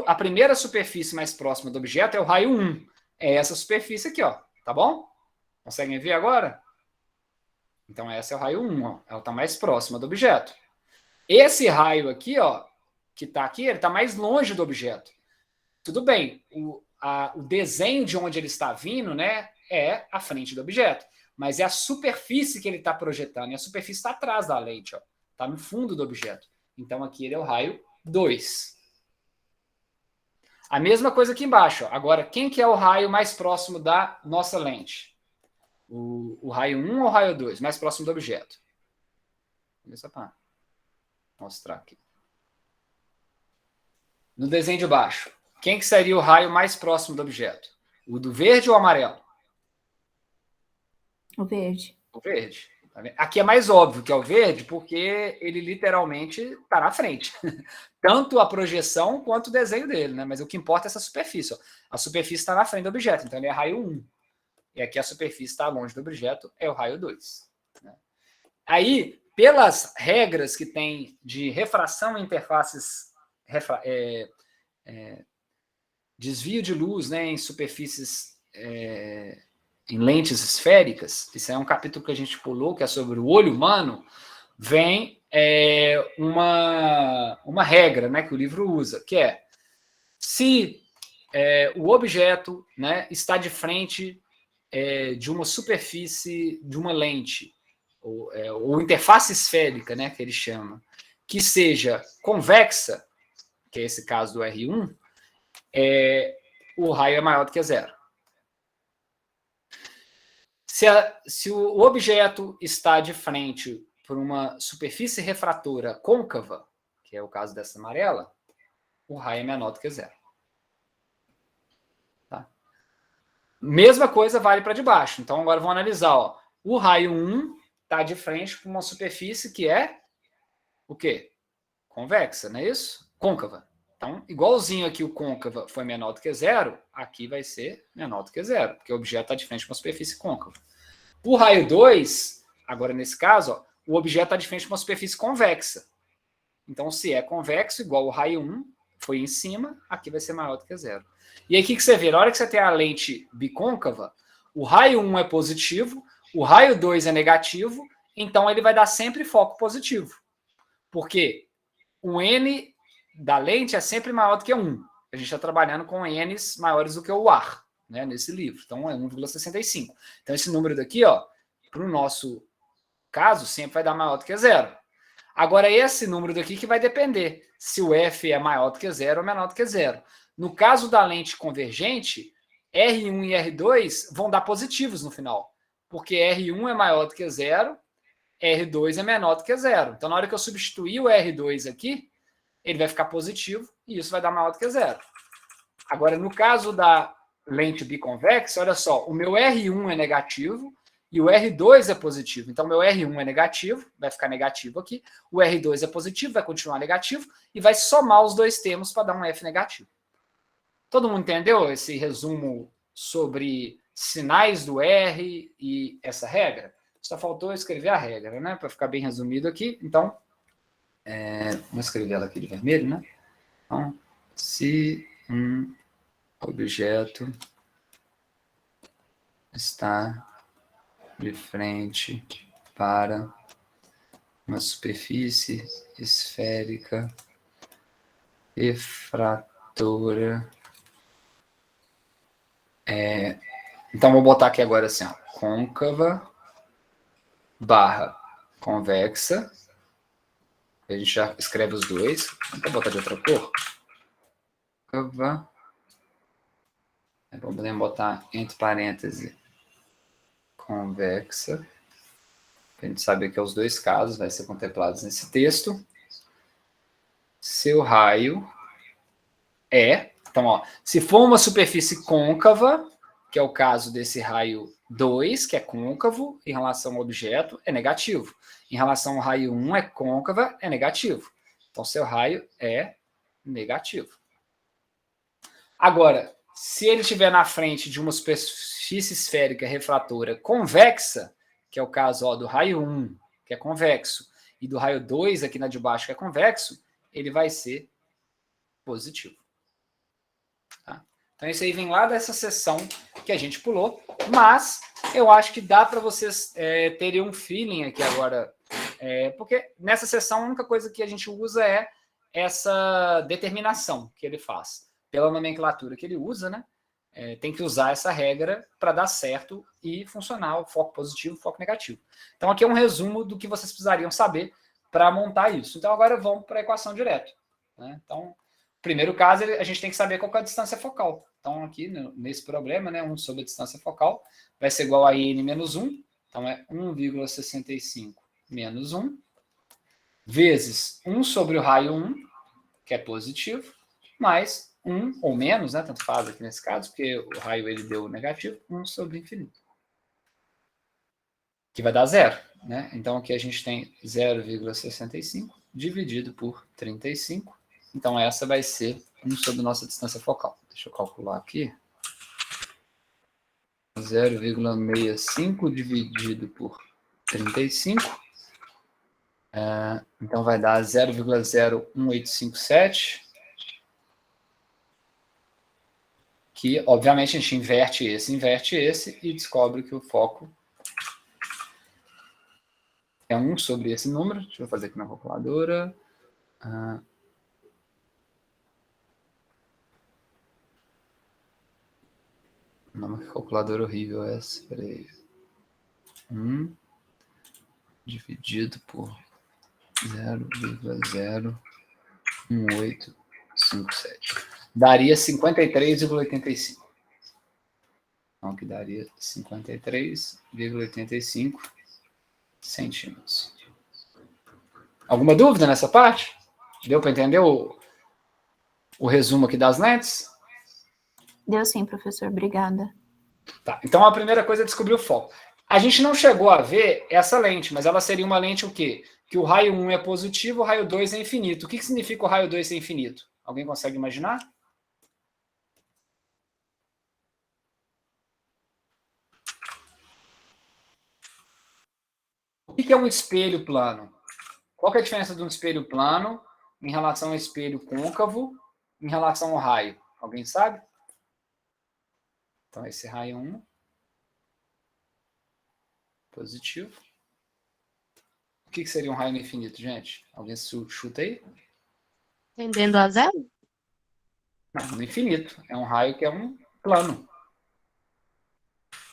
S1: a primeira superfície mais próxima do objeto é o raio 1. É essa superfície aqui, ó. Tá bom? Conseguem ver agora? Então, essa é o raio 1, ó. Ela está mais próxima do objeto. Esse raio aqui, ó, que está aqui, ele está mais longe do objeto. Tudo bem, o desenho de onde ele está vindo, né, é a frente do objeto. Mas é a superfície que ele está projetando. E a superfície está atrás da lente, ó. Está no fundo do objeto. Então, aqui ele é o raio 2. A mesma coisa aqui embaixo. Ó. Agora, quem que é o raio mais próximo da nossa lente? O raio 1 ou o raio 2? Mais próximo do objeto. Só para mostrar aqui. No desenho de baixo. Quem que seria o raio mais próximo do objeto? O do verde ou o amarelo?
S3: O verde.
S1: O verde. Aqui é mais óbvio que é o verde, porque ele literalmente está na frente. Tanto a projeção quanto o desenho dele, né? Mas o que importa é essa superfície. Ó. A superfície está na frente do objeto, então ele é raio 1. E aqui a superfície está longe do objeto, é o raio 2. Né? Aí, pelas regras que tem de refração em interfaces, desvio de luz, né, em superfícies, em lentes esféricas, isso é um capítulo que a gente pulou, que é sobre o olho humano, vem uma regra, né, que o livro usa, que é, se o objeto, né, está de frente de uma superfície, de uma lente, ou interface esférica, né, que ele chama, que seja convexa, que é esse caso do R1, o raio é maior do que zero. Se o objeto está de frente por uma superfície refratora côncava, que é o caso dessa amarela, o raio é menor do que zero. Tá? Mesma coisa vale para de baixo. Então, agora vamos analisar. Ó. O raio 1 está de frente por uma superfície que é o quê? Convexa, não é isso? Côncava. Então, igualzinho aqui o côncava foi menor do que zero, aqui vai ser menor do que zero, porque o objeto está de frente com uma superfície côncava. O raio 2, agora nesse caso, ó, o objeto está de frente com uma superfície convexa. Então, se é convexo, igual o raio 1, foi em cima, aqui vai ser maior do que zero. E aí o que você vê? Na hora que você tem a lente bicôncava, o raio 1 é positivo, o raio 2 é negativo, então ele vai dar sempre foco positivo. Porque o N da lente é sempre maior do que 1. A gente está trabalhando com N's maiores do que o ar, né, nesse livro. Então é 1,65. Então esse número daqui, ó, para o nosso caso, sempre vai dar maior do que zero. Agora, esse número daqui que vai depender se o F é maior do que zero ou menor do que zero. No caso da lente convergente, R1 e R2 vão dar positivos no final, porque R1 é maior do que zero, R2 é menor do que zero. Então, na hora que eu substituir o R2 aqui, ele vai ficar positivo e isso vai dar maior do que zero. Agora, no caso da lente biconvexa, olha só, o meu R1 é negativo e o R2 é positivo. Então, meu R1 é negativo, vai ficar negativo aqui. O R2 é positivo, vai continuar negativo e vai somar os dois termos para dar um F negativo. Todo mundo entendeu esse resumo sobre sinais do R e essa regra? Só faltou eu escrever a regra, né? Para ficar bem resumido aqui. Então, vou escrever ela aqui de vermelho, né? Então, se um objeto está de frente para uma superfície esférica refratora. Então, vou botar aqui agora assim, ó, côncava barra convexa. A gente já escreve os dois. Vou botar de outra cor. Côncava. Podemos botar entre parênteses convexa. A gente sabe que os dois casos vai ser contemplados nesse texto. Seu raio é... Então, ó, se for uma superfície côncava, que é o caso desse raio 2, que é côncavo, em relação ao objeto, é negativo. Em relação ao raio 1, é côncava, é negativo. Então, seu raio é negativo. Agora, se ele estiver na frente de uma superfície esférica refratora convexa, que é o caso, ó, do raio 1, que é convexo, e do raio 2, aqui na de baixo, que é convexo, ele vai ser positivo. Tá? Então, isso aí vem lá dessa seção que a gente pulou, mas eu acho que dá para vocês terem um feeling aqui agora, porque nessa seção a única coisa que a gente usa é essa determinação que ele faz. Pela nomenclatura que ele usa, né? Tem que usar essa regra para dar certo e funcionar o foco positivo e o foco negativo. Então, aqui é um resumo do que vocês precisariam saber para montar isso. Então, agora vamos para a equação direto. Né? Então, primeiro caso, a gente tem que saber qual que é a distância focal. Então, aqui, nesse problema, né, 1 sobre a distância focal vai ser igual a n menos 1. Então, é 1,65 menos 1, vezes 1 sobre o raio 1, que é positivo, mais 1 ou menos, né, tanto faz aqui nesse caso, porque o raio ele deu negativo, 1 sobre infinito. Que vai dar zero. Né? Então, aqui a gente tem 0,65 dividido por 35. Então, essa vai ser 1 sobre nossa distância focal. Deixa eu calcular aqui. 0,65 dividido por 35. Então, vai dar 0,01857. Que, obviamente, a gente inverte esse e descobre que o foco é 1 sobre esse número. Deixa eu fazer aqui na calculadora. Não, que calculadora horrível é essa. Peraí. 1 dividido por 0,01857. Daria 53,85. Então, que daria 53,85 centímetros. Alguma dúvida nessa parte? Deu para entender o resumo aqui das lentes?
S3: Deu sim, professor. Obrigada.
S1: Tá, então a primeira coisa é descobrir o foco. A gente não chegou a ver essa lente, mas ela seria uma lente o quê? Que o raio 1 é positivo, o raio 2 é infinito. O que significa o raio 2 ser infinito? Alguém consegue imaginar? O que é um espelho plano? Qual que é a diferença de um espelho plano em relação ao espelho côncavo em relação ao raio? Alguém sabe? Então, esse raio 1, positivo. O que seria um raio no infinito, gente? Alguém chuta aí?
S5: Tendendo a zero?
S1: Não, no infinito. É um raio que é um plano.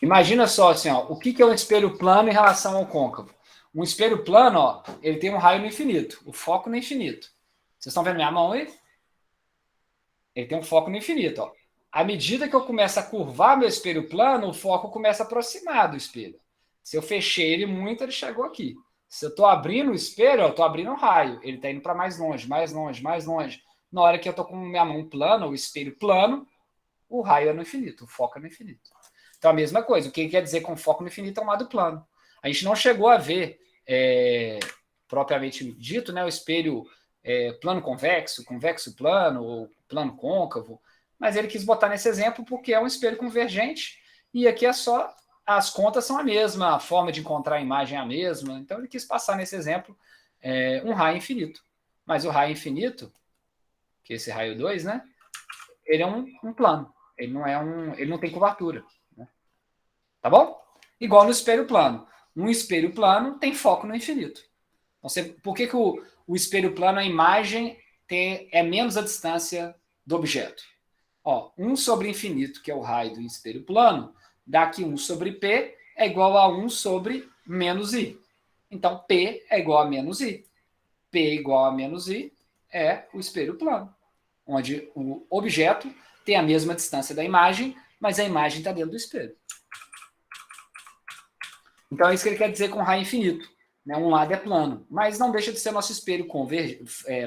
S1: Imagina só assim, ó, o que é um espelho plano em relação ao côncavo? Um espelho plano, ó, ele tem um raio no infinito, o foco no infinito. Vocês estão vendo minha mão aí? Ele tem um foco no infinito, ó. À medida que eu começo a curvar meu espelho plano, o foco começa a aproximar do espelho. Se eu fechei ele muito, ele chegou aqui. Se eu estou abrindo o espelho, eu estou abrindo um raio. Ele está indo para mais longe, mais longe, mais longe. Na hora que eu estou com minha mão plana, o espelho plano, o raio é no infinito, o foco é no infinito. Então, a mesma coisa. O que quer dizer com foco no infinito é um lado plano. A gente não chegou a ver, propriamente dito, né, o espelho plano convexo, convexo plano, ou plano côncavo, mas ele quis botar nesse exemplo porque é um espelho convergente e aqui é só as contas são a mesma, a forma de encontrar a imagem é a mesma, então ele quis passar nesse exemplo um raio infinito. Mas o raio infinito, que é esse raio 2, né, ele é um plano, ele não tem curvatura. Né? Tá bom? Igual no espelho plano. Um espelho plano tem foco no infinito. Então, por que o espelho plano, a imagem é menos a distância do objeto? Ó, 1 sobre infinito, que é o raio do espelho plano, dá que 1 sobre P é igual a 1 sobre menos I. Então, P é igual a menos I. P igual a menos I é o espelho plano, onde o objeto tem a mesma distância da imagem, mas a imagem está dentro do espelho. Então, é isso que ele quer dizer com raio infinito. Né? Um lado é plano, mas não deixa de ser nosso espelho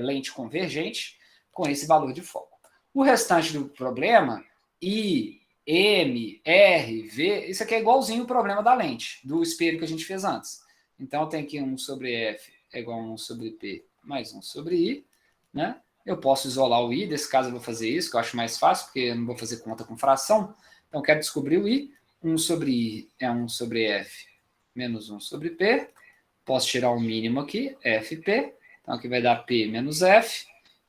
S1: lente convergente com esse valor de foco. O restante do problema, I, M, R, V, isso aqui é igualzinho o problema da lente, do espelho que a gente fez antes. Então, tem aqui 1 sobre F é igual a 1 sobre P mais 1 sobre I. Né? Eu posso isolar o I, nesse caso eu vou fazer isso, que eu acho mais fácil, porque eu não vou fazer conta com fração. Então, eu quero descobrir o I. 1 sobre I é 1 sobre F menos 1 sobre P. Posso tirar o mínimo aqui, FP. Então, aqui vai dar P menos F.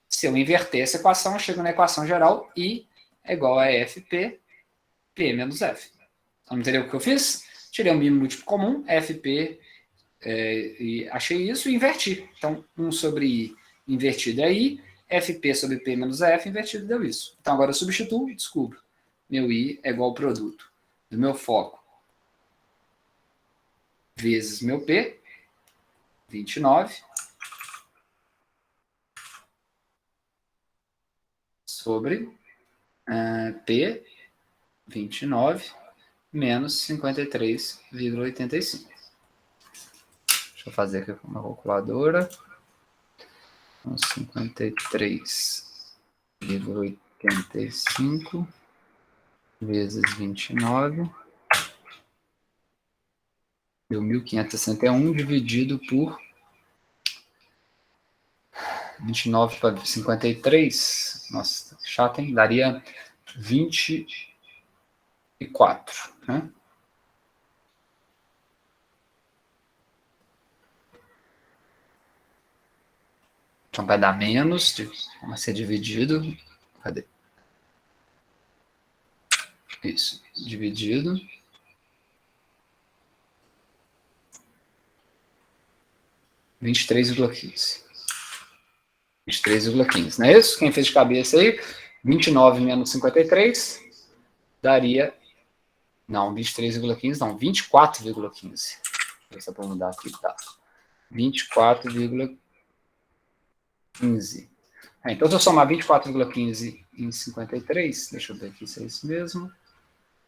S1: Se eu inverter essa equação, eu chego na equação geral, I é igual a FP, P menos F. Então, entendeu o que eu fiz? Tirei o mínimo múltiplo comum, FP, e achei isso e inverti. Então, 1 sobre I invertido é I, FP sobre P menos F invertido deu isso. Então, agora eu substituo e descubro. Meu I é igual ao produto do meu foco vezes meu P, 29, sobre P, 29, menos 53,85. Deixa eu fazer aqui com uma calculadora. 53,85 vezes 29 deu 1.561 dividido por 29 para 53. Nossa, chato, hein? Daria 24, né? Então vai dar menos, vai ser dividido. Cadê? Isso, dividido. R$ 23,15. 23,15, não é isso? Quem fez de cabeça aí? 29 menos 53 daria. Não, 23,15, não, 24,15. Deixa eu mudar aqui, tá? 24,15. Então, se eu somar 24,15 em 53, deixa eu ver aqui se é isso mesmo.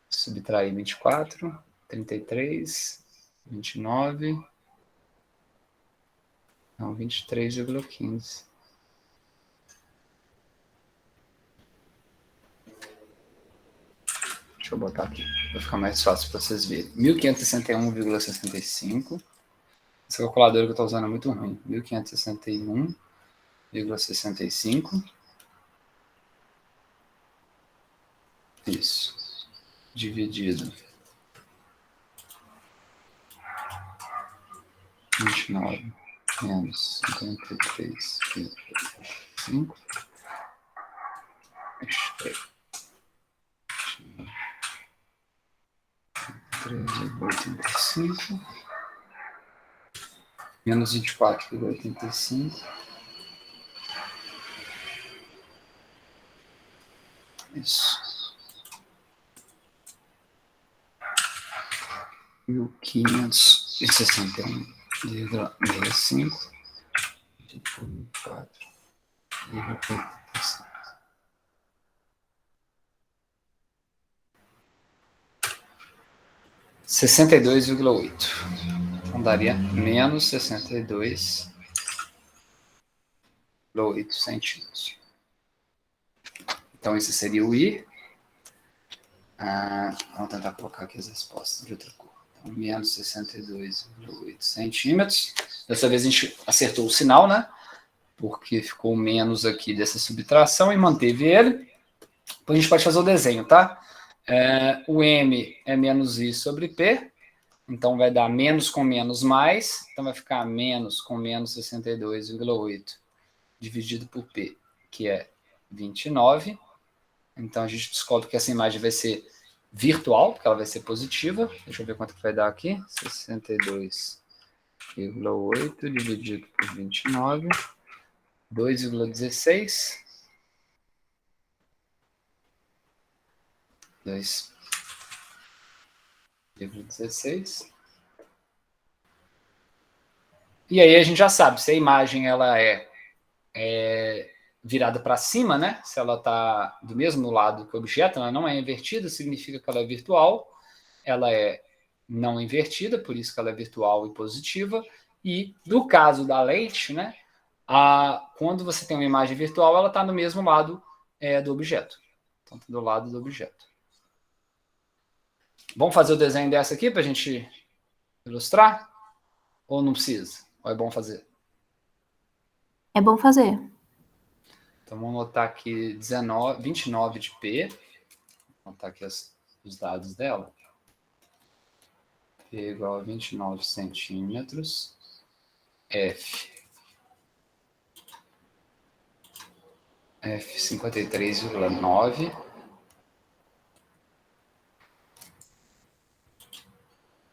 S1: Subtrair 24, 33, 29. Não, 23,15. Deixa eu botar aqui, vai ficar mais fácil para vocês verem. 1.561,65. Essa calculadora que eu estou usando é muito ruim. 1.561,65. Isso. Dividido. 29 menos 53,5 $3,85 menos 24,85. Isso. 1.561,65 dividido por 4,85. $62,8. Então daria menos 62,8 centímetros. Então esse seria o I. Vamos tentar colocar aqui as respostas de outra cor. Então, menos 62,8 centímetros. Dessa vez a gente acertou o sinal, né? Porque ficou menos aqui dessa subtração e manteve ele. Depois a gente pode fazer o desenho, tá? O M é menos I sobre P. Então vai dar menos com menos mais. Então vai ficar menos com menos 62,8 dividido por P, que é 29. Então a gente descobre que essa imagem vai ser virtual, porque ela vai ser positiva. Deixa eu ver quanto que vai dar aqui. 62,8 dividido por 29. 2,16. 2,16. E aí a gente já sabe, se a imagem ela é virada para cima, né? Se ela está do mesmo lado que o objeto, ela não é invertida, significa que ela é virtual. Ela é não invertida, por isso que ela é virtual e positiva. E no caso da lente, né? Quando você tem uma imagem virtual, ela está no mesmo lado do objeto. Então, do lado do objeto. Vamos fazer o desenho dessa aqui para a gente ilustrar? Ou não precisa? Ou é bom fazer?
S3: É bom fazer.
S1: Então, vamos botar aqui 29 de P. Vou botar aqui os dados dela. P igual a 29 centímetros. F 53,9.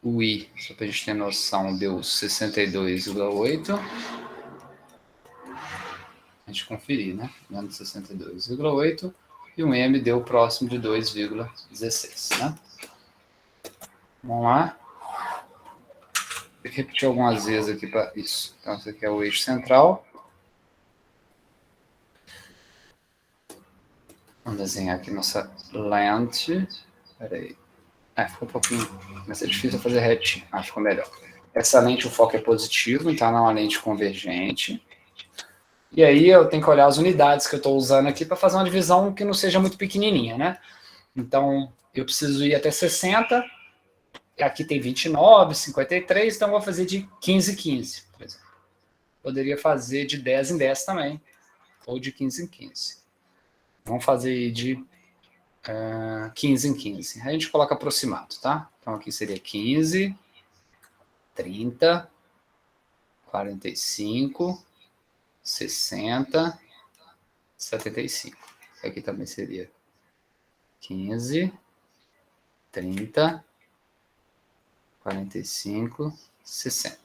S1: O I, só para a gente ter noção, deu 62,8. A gente conferir, né? Menos 62,8. E o M deu próximo de 2,16, né? Vamos lá. Tem que repetir algumas vezes aqui para isso. Então, esse aqui é o eixo central. Vamos desenhar aqui nossa lente. Espera aí. Ficou um pouquinho... Vai ser difícil fazer retinho. Ficou melhor. Essa lente, o foco é positivo, então ela é uma lente convergente. E aí eu tenho que olhar as unidades que eu estou usando aqui para fazer uma divisão que não seja muito pequenininha, né? Então, eu preciso ir até 60. Aqui tem 29, 53, então eu vou fazer de 15 em 15, por exemplo. Poderia fazer de 10 em 10 também, ou de 15 em 15. Vamos fazer de 15 em 15. Aí a gente coloca aproximado, tá? Então aqui seria 15, 30, 45, 60, 75. Aqui também seria 15, 30, 45, 60.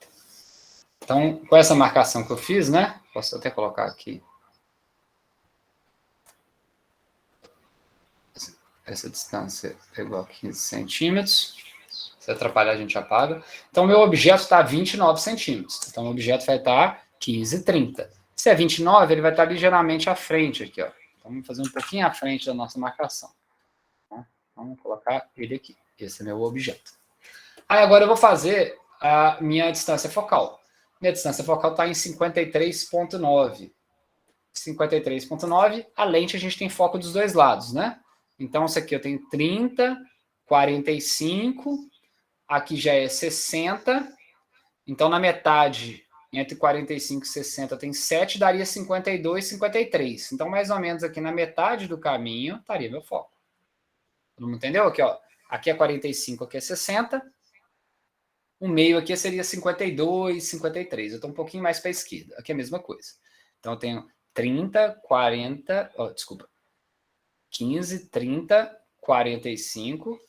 S1: Então, com essa marcação que eu fiz, né? Posso até colocar aqui. Essa distância é igual a 15 centímetros. Se atrapalhar, a gente apaga. Então, meu objeto está a 29 centímetros. Então, o objeto vai estar 15, 30. Se é 29, ele vai estar ligeiramente à frente aqui, ó. Então, vamos fazer um pouquinho à frente da nossa marcação. Vamos colocar ele aqui. Esse é meu objeto. Aí, agora eu vou fazer a minha distância focal. Minha distância focal está em 53,9. 53,9. A lente, a gente tem foco dos dois lados, né? Então, isso aqui eu tenho 30, 45, aqui já é 60. Então, na metade, entre 45 e 60, tem 7, daria 52, 53. Então, mais ou menos aqui na metade do caminho, estaria meu foco. Todo mundo entendeu? Aqui, ó. Aqui é 45, aqui é 60. O meio aqui seria 52, 53. Eu estou um pouquinho mais para a esquerda. Aqui é a mesma coisa. Então, eu tenho 30, 40... desculpa. 15, 30, 45.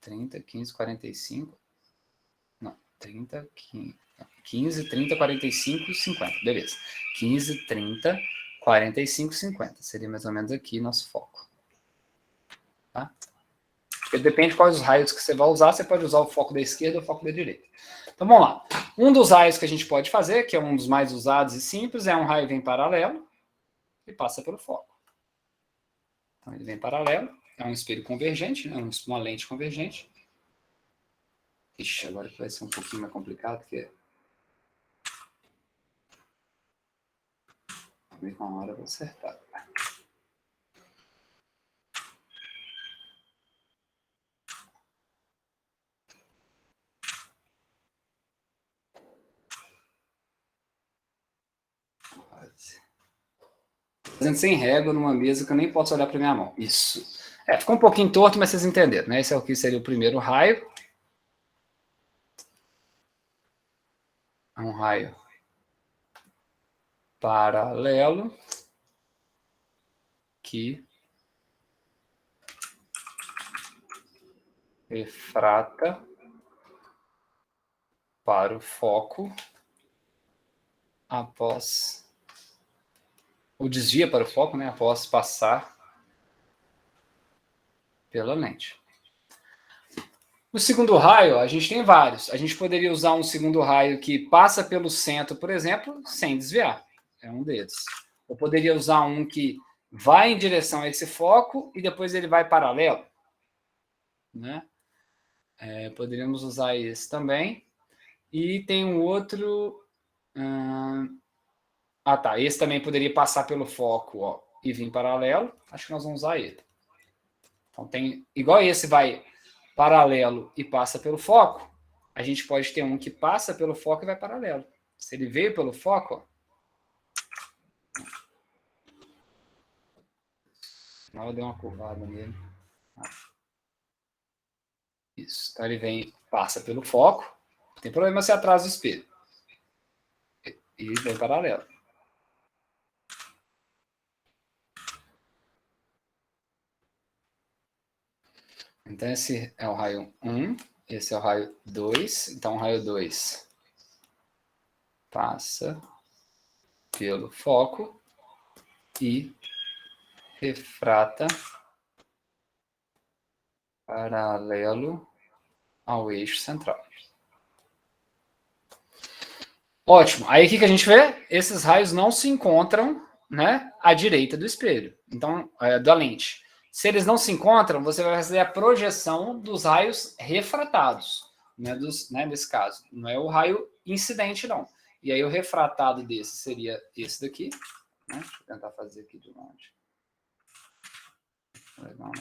S1: 30, 15, 45. Não, 30, 15, 30, 45, 50. Beleza. 15, 30, 45, 50. Seria mais ou menos aqui nosso foco. Tá? Porque depende de quais os raios que você vai usar. Você pode usar o foco da esquerda ou o foco da direita. Então, vamos lá. Um dos raios que a gente pode fazer, que é um dos mais usados e simples, é um raio que vem paralelo e passa pelo foco. Então, ele vem paralelo. É um espelho convergente, né? Uma lente convergente. Ixi, agora que vai ser um pouquinho mais complicado, porque... uma hora eu vou acertar. Fazendo sem régua numa mesa que eu nem posso olhar para minha mão. Isso. Ficou um pouquinho torto, mas vocês entenderam, né? Esse é o que seria o primeiro raio. É um raio paralelo que refrata para o foco após... ou desvia para o foco, né? Após passar pela lente. O segundo raio, a gente tem vários. A gente poderia usar um segundo raio que passa pelo centro, por exemplo, sem desviar. É um deles. Eu poderia usar um que vai em direção a esse foco e depois ele vai paralelo. Né? Poderíamos usar esse também. E tem um outro... tá. Esse também poderia passar pelo foco, ó, e vir paralelo. Acho que nós vamos usar ele. Então, tem... igual esse vai... paralelo e passa pelo foco, a gente pode ter um que passa pelo foco e vai paralelo. Se ele veio pelo foco, ó, eu dei uma curvada nele. Isso. Então ele vem, passa pelo foco, não tem problema se atrasa o espelho. E vem paralelo. Então, esse é o raio 1, esse é o raio 2. Então, o raio 2 passa pelo foco e refrata paralelo ao eixo central. Ótimo. Aí, o que a gente vê? Esses raios não se encontram, né, à direita do espelho, então, da lente. Se eles não se encontram, você vai fazer a projeção dos raios refratados, né, nesse caso. Não é o raio incidente, não. E aí o refratado desse seria esse daqui. Né? Deixa eu tentar fazer aqui de longe. Legal,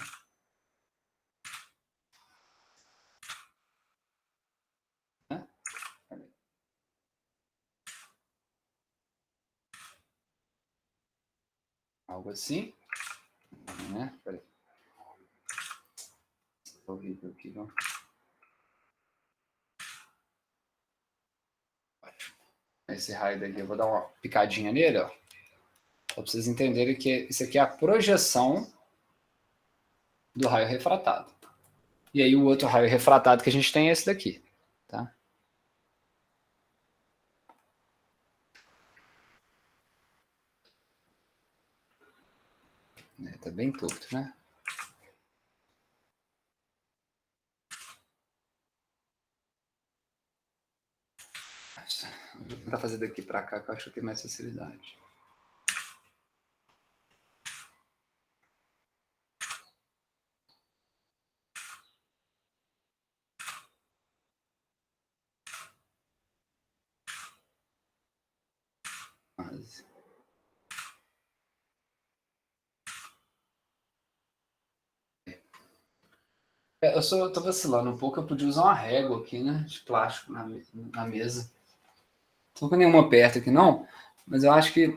S1: né? Algo assim. Né? Peraí. Horrível aqui, não. Esse raio daqui, eu vou dar uma picadinha nele, ó. Só para vocês entenderem que isso aqui é a projeção do raio refratado. E aí o outro raio refratado que a gente tem é esse daqui, tá? Tá bem torto, né? Vou tentar fazer daqui para cá, que eu acho que tem mais facilidade. Eu tô vacilando um pouco, eu podia usar uma régua aqui, né? De plástico na mesa. Não tô com nenhuma perto aqui, não. Mas eu acho que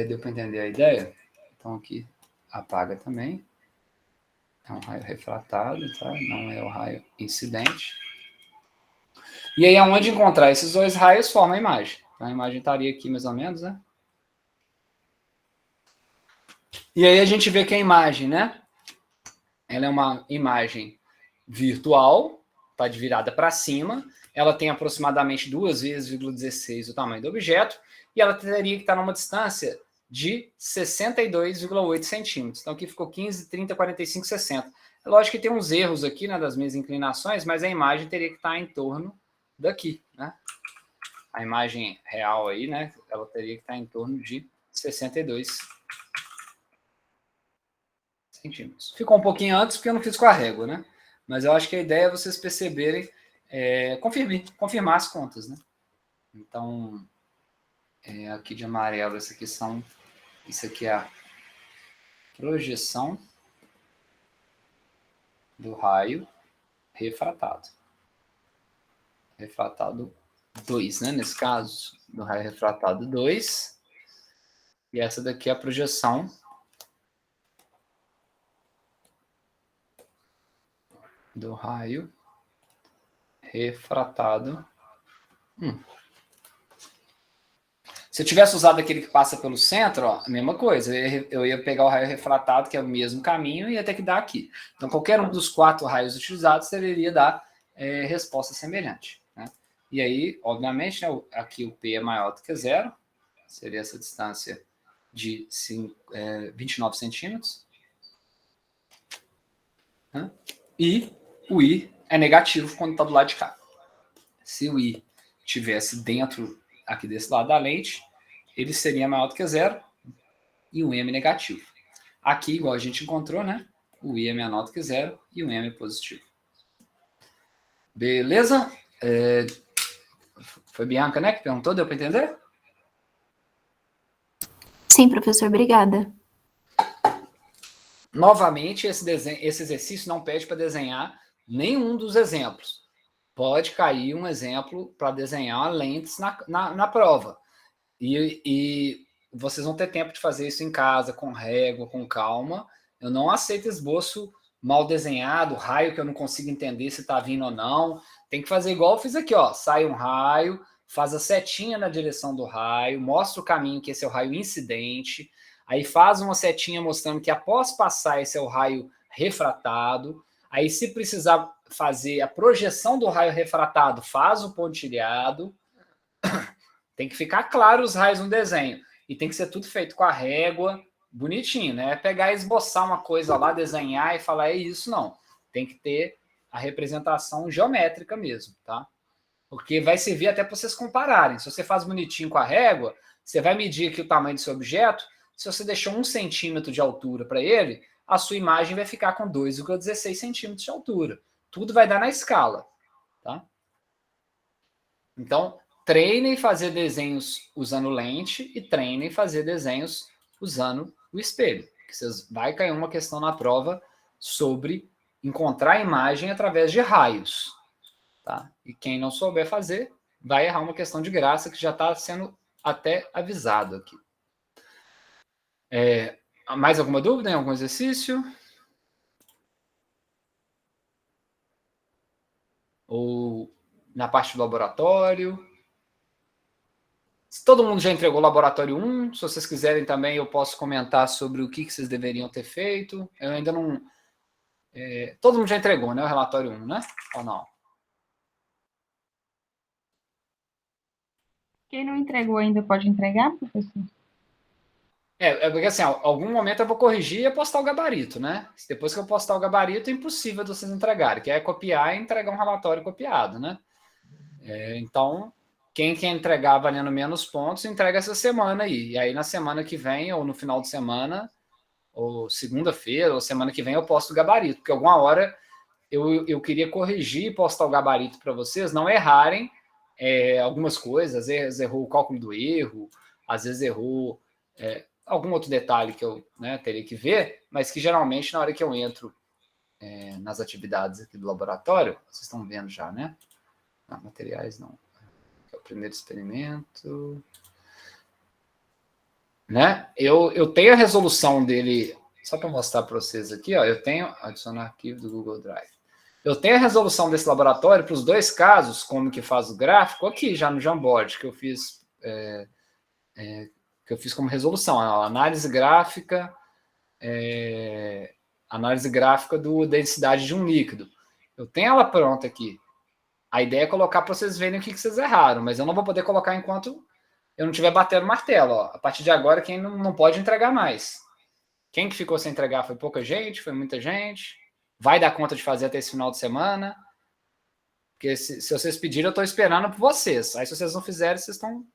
S1: deu para entender a ideia. Então aqui apaga também. É um raio refratado, tá? Não é o raio incidente. E aí, aonde encontrar esses dois raios, forma a imagem. Então, a imagem estaria aqui mais ou menos, né? E aí a gente vê que a imagem, né? ela é uma imagem virtual, está de virada para cima, ela tem aproximadamente 2 vezes 0,16 o tamanho do objeto, e ela teria que estar numa distância de 62,8 centímetros. Então, aqui ficou 15, 30, 45, 60. É lógico que tem uns erros aqui, né, das minhas inclinações, mas a imagem teria que estar em torno daqui, né? A imagem real aí, né, ela teria que estar em torno de 62 centímetros. Ficou um pouquinho antes porque eu não fiz com a régua, né? Mas eu acho que a ideia é vocês perceberem, confirmar as contas, né? Então, aqui de amarelo, isso aqui é a projeção do raio refratado. Refratado 2, né? Nesse caso, do raio refratado 2. E essa daqui é a projeção do raio refratado 1. Se eu tivesse usado aquele que passa pelo centro, ó, a mesma coisa. Eu ia pegar o raio refratado, que é o mesmo caminho, e ia ter que dar aqui. Então, qualquer um dos 4 raios utilizados deveria dar resposta semelhante, né? E aí, obviamente, né, aqui o P é maior do que 0. Seria essa distância de 29 centímetros. Né? E o I é negativo quando está do lado de cá. Se o I estivesse dentro aqui desse lado da lente, ele seria maior do que 0 e o M negativo. Aqui, igual a gente encontrou, né? O I é menor do que 0 e o M é positivo. Beleza? Foi Bianca, né, que perguntou? Deu para entender?
S3: Sim, professor, obrigada.
S1: Novamente, esse exercício não pede para desenhar nenhum dos exemplos. Pode cair um exemplo para desenhar lentes na prova. E vocês vão ter tempo de fazer isso em casa, com régua, com calma. Eu não aceito esboço mal desenhado, raio que eu não consigo entender se está vindo ou não. Tem que fazer igual eu fiz aqui, ó. Sai um raio, faz a setinha na direção do raio, mostra o caminho que esse é o raio incidente, aí faz uma setinha mostrando que após passar esse é o raio refratado, aí se precisar fazer a projeção do raio refratado, faz o pontilhado. Tem que ficar claro os raios no desenho. E tem que ser tudo feito com a régua, bonitinho, né? Pegar e esboçar uma coisa lá, desenhar e falar, é isso, não. Tem que ter a representação geométrica mesmo, tá? Porque vai servir até para vocês compararem. Se você faz bonitinho com a régua, você vai medir aqui o tamanho do seu objeto. Se você deixou 1 centímetro de altura para ele, a sua imagem vai ficar com 2,16 centímetros de altura. Tudo vai dar na escala, tá? Então, treinem fazer desenhos usando lente e treinem fazer desenhos usando o espelho. Vai cair uma questão na prova sobre encontrar a imagem através de raios. Tá? E quem não souber fazer, vai errar uma questão de graça que já está sendo até avisado aqui. Mais alguma dúvida em algum exercício? Ou na parte do laboratório? Se todo mundo já entregou o laboratório 1, se vocês quiserem também, eu posso comentar sobre o que vocês deveriam ter feito. Eu ainda não... todo mundo já entregou, né? O relatório 1, né? Ou não?
S2: Quem não entregou ainda pode entregar, professor?
S1: Porque assim, algum momento eu vou corrigir e postar o gabarito, né? Depois que eu postar o gabarito, é impossível de vocês entregarem, que é copiar e entregar um relatório copiado, né? Então, quem quer entregar valendo menos pontos, entrega essa semana aí. E aí, na semana que vem, ou no final de semana, ou segunda-feira, ou semana que vem, eu posto o gabarito. Porque alguma hora eu queria corrigir e postar o gabarito para vocês não errarem algumas coisas. Às vezes errou o cálculo do erro, às vezes errou algum outro detalhe que eu teria que ver, mas que geralmente na hora que eu entro nas atividades aqui do laboratório, vocês estão vendo já, né? Não, materiais não. Aqui é o primeiro experimento. Né? Eu tenho a resolução dele, só para mostrar para vocês aqui, ó, eu tenho, adicionar arquivo do Google Drive. Eu tenho a resolução desse laboratório para os 2 casos, como que faz o gráfico, aqui já no Jamboard, que eu fiz como resolução, a análise gráfica, análise gráfica da densidade de um líquido. Eu tenho ela pronta aqui. A ideia é colocar para vocês verem o que vocês erraram, mas eu não vou poder colocar enquanto eu não estiver batendo martelo. Ó. A partir de agora, quem não pode entregar mais. Quem que ficou sem entregar? Foi pouca gente? Foi muita gente? Vai dar conta de fazer até esse final de semana? Porque se vocês pedirem, eu estou esperando por vocês. Aí se vocês não fizerem, vocês estão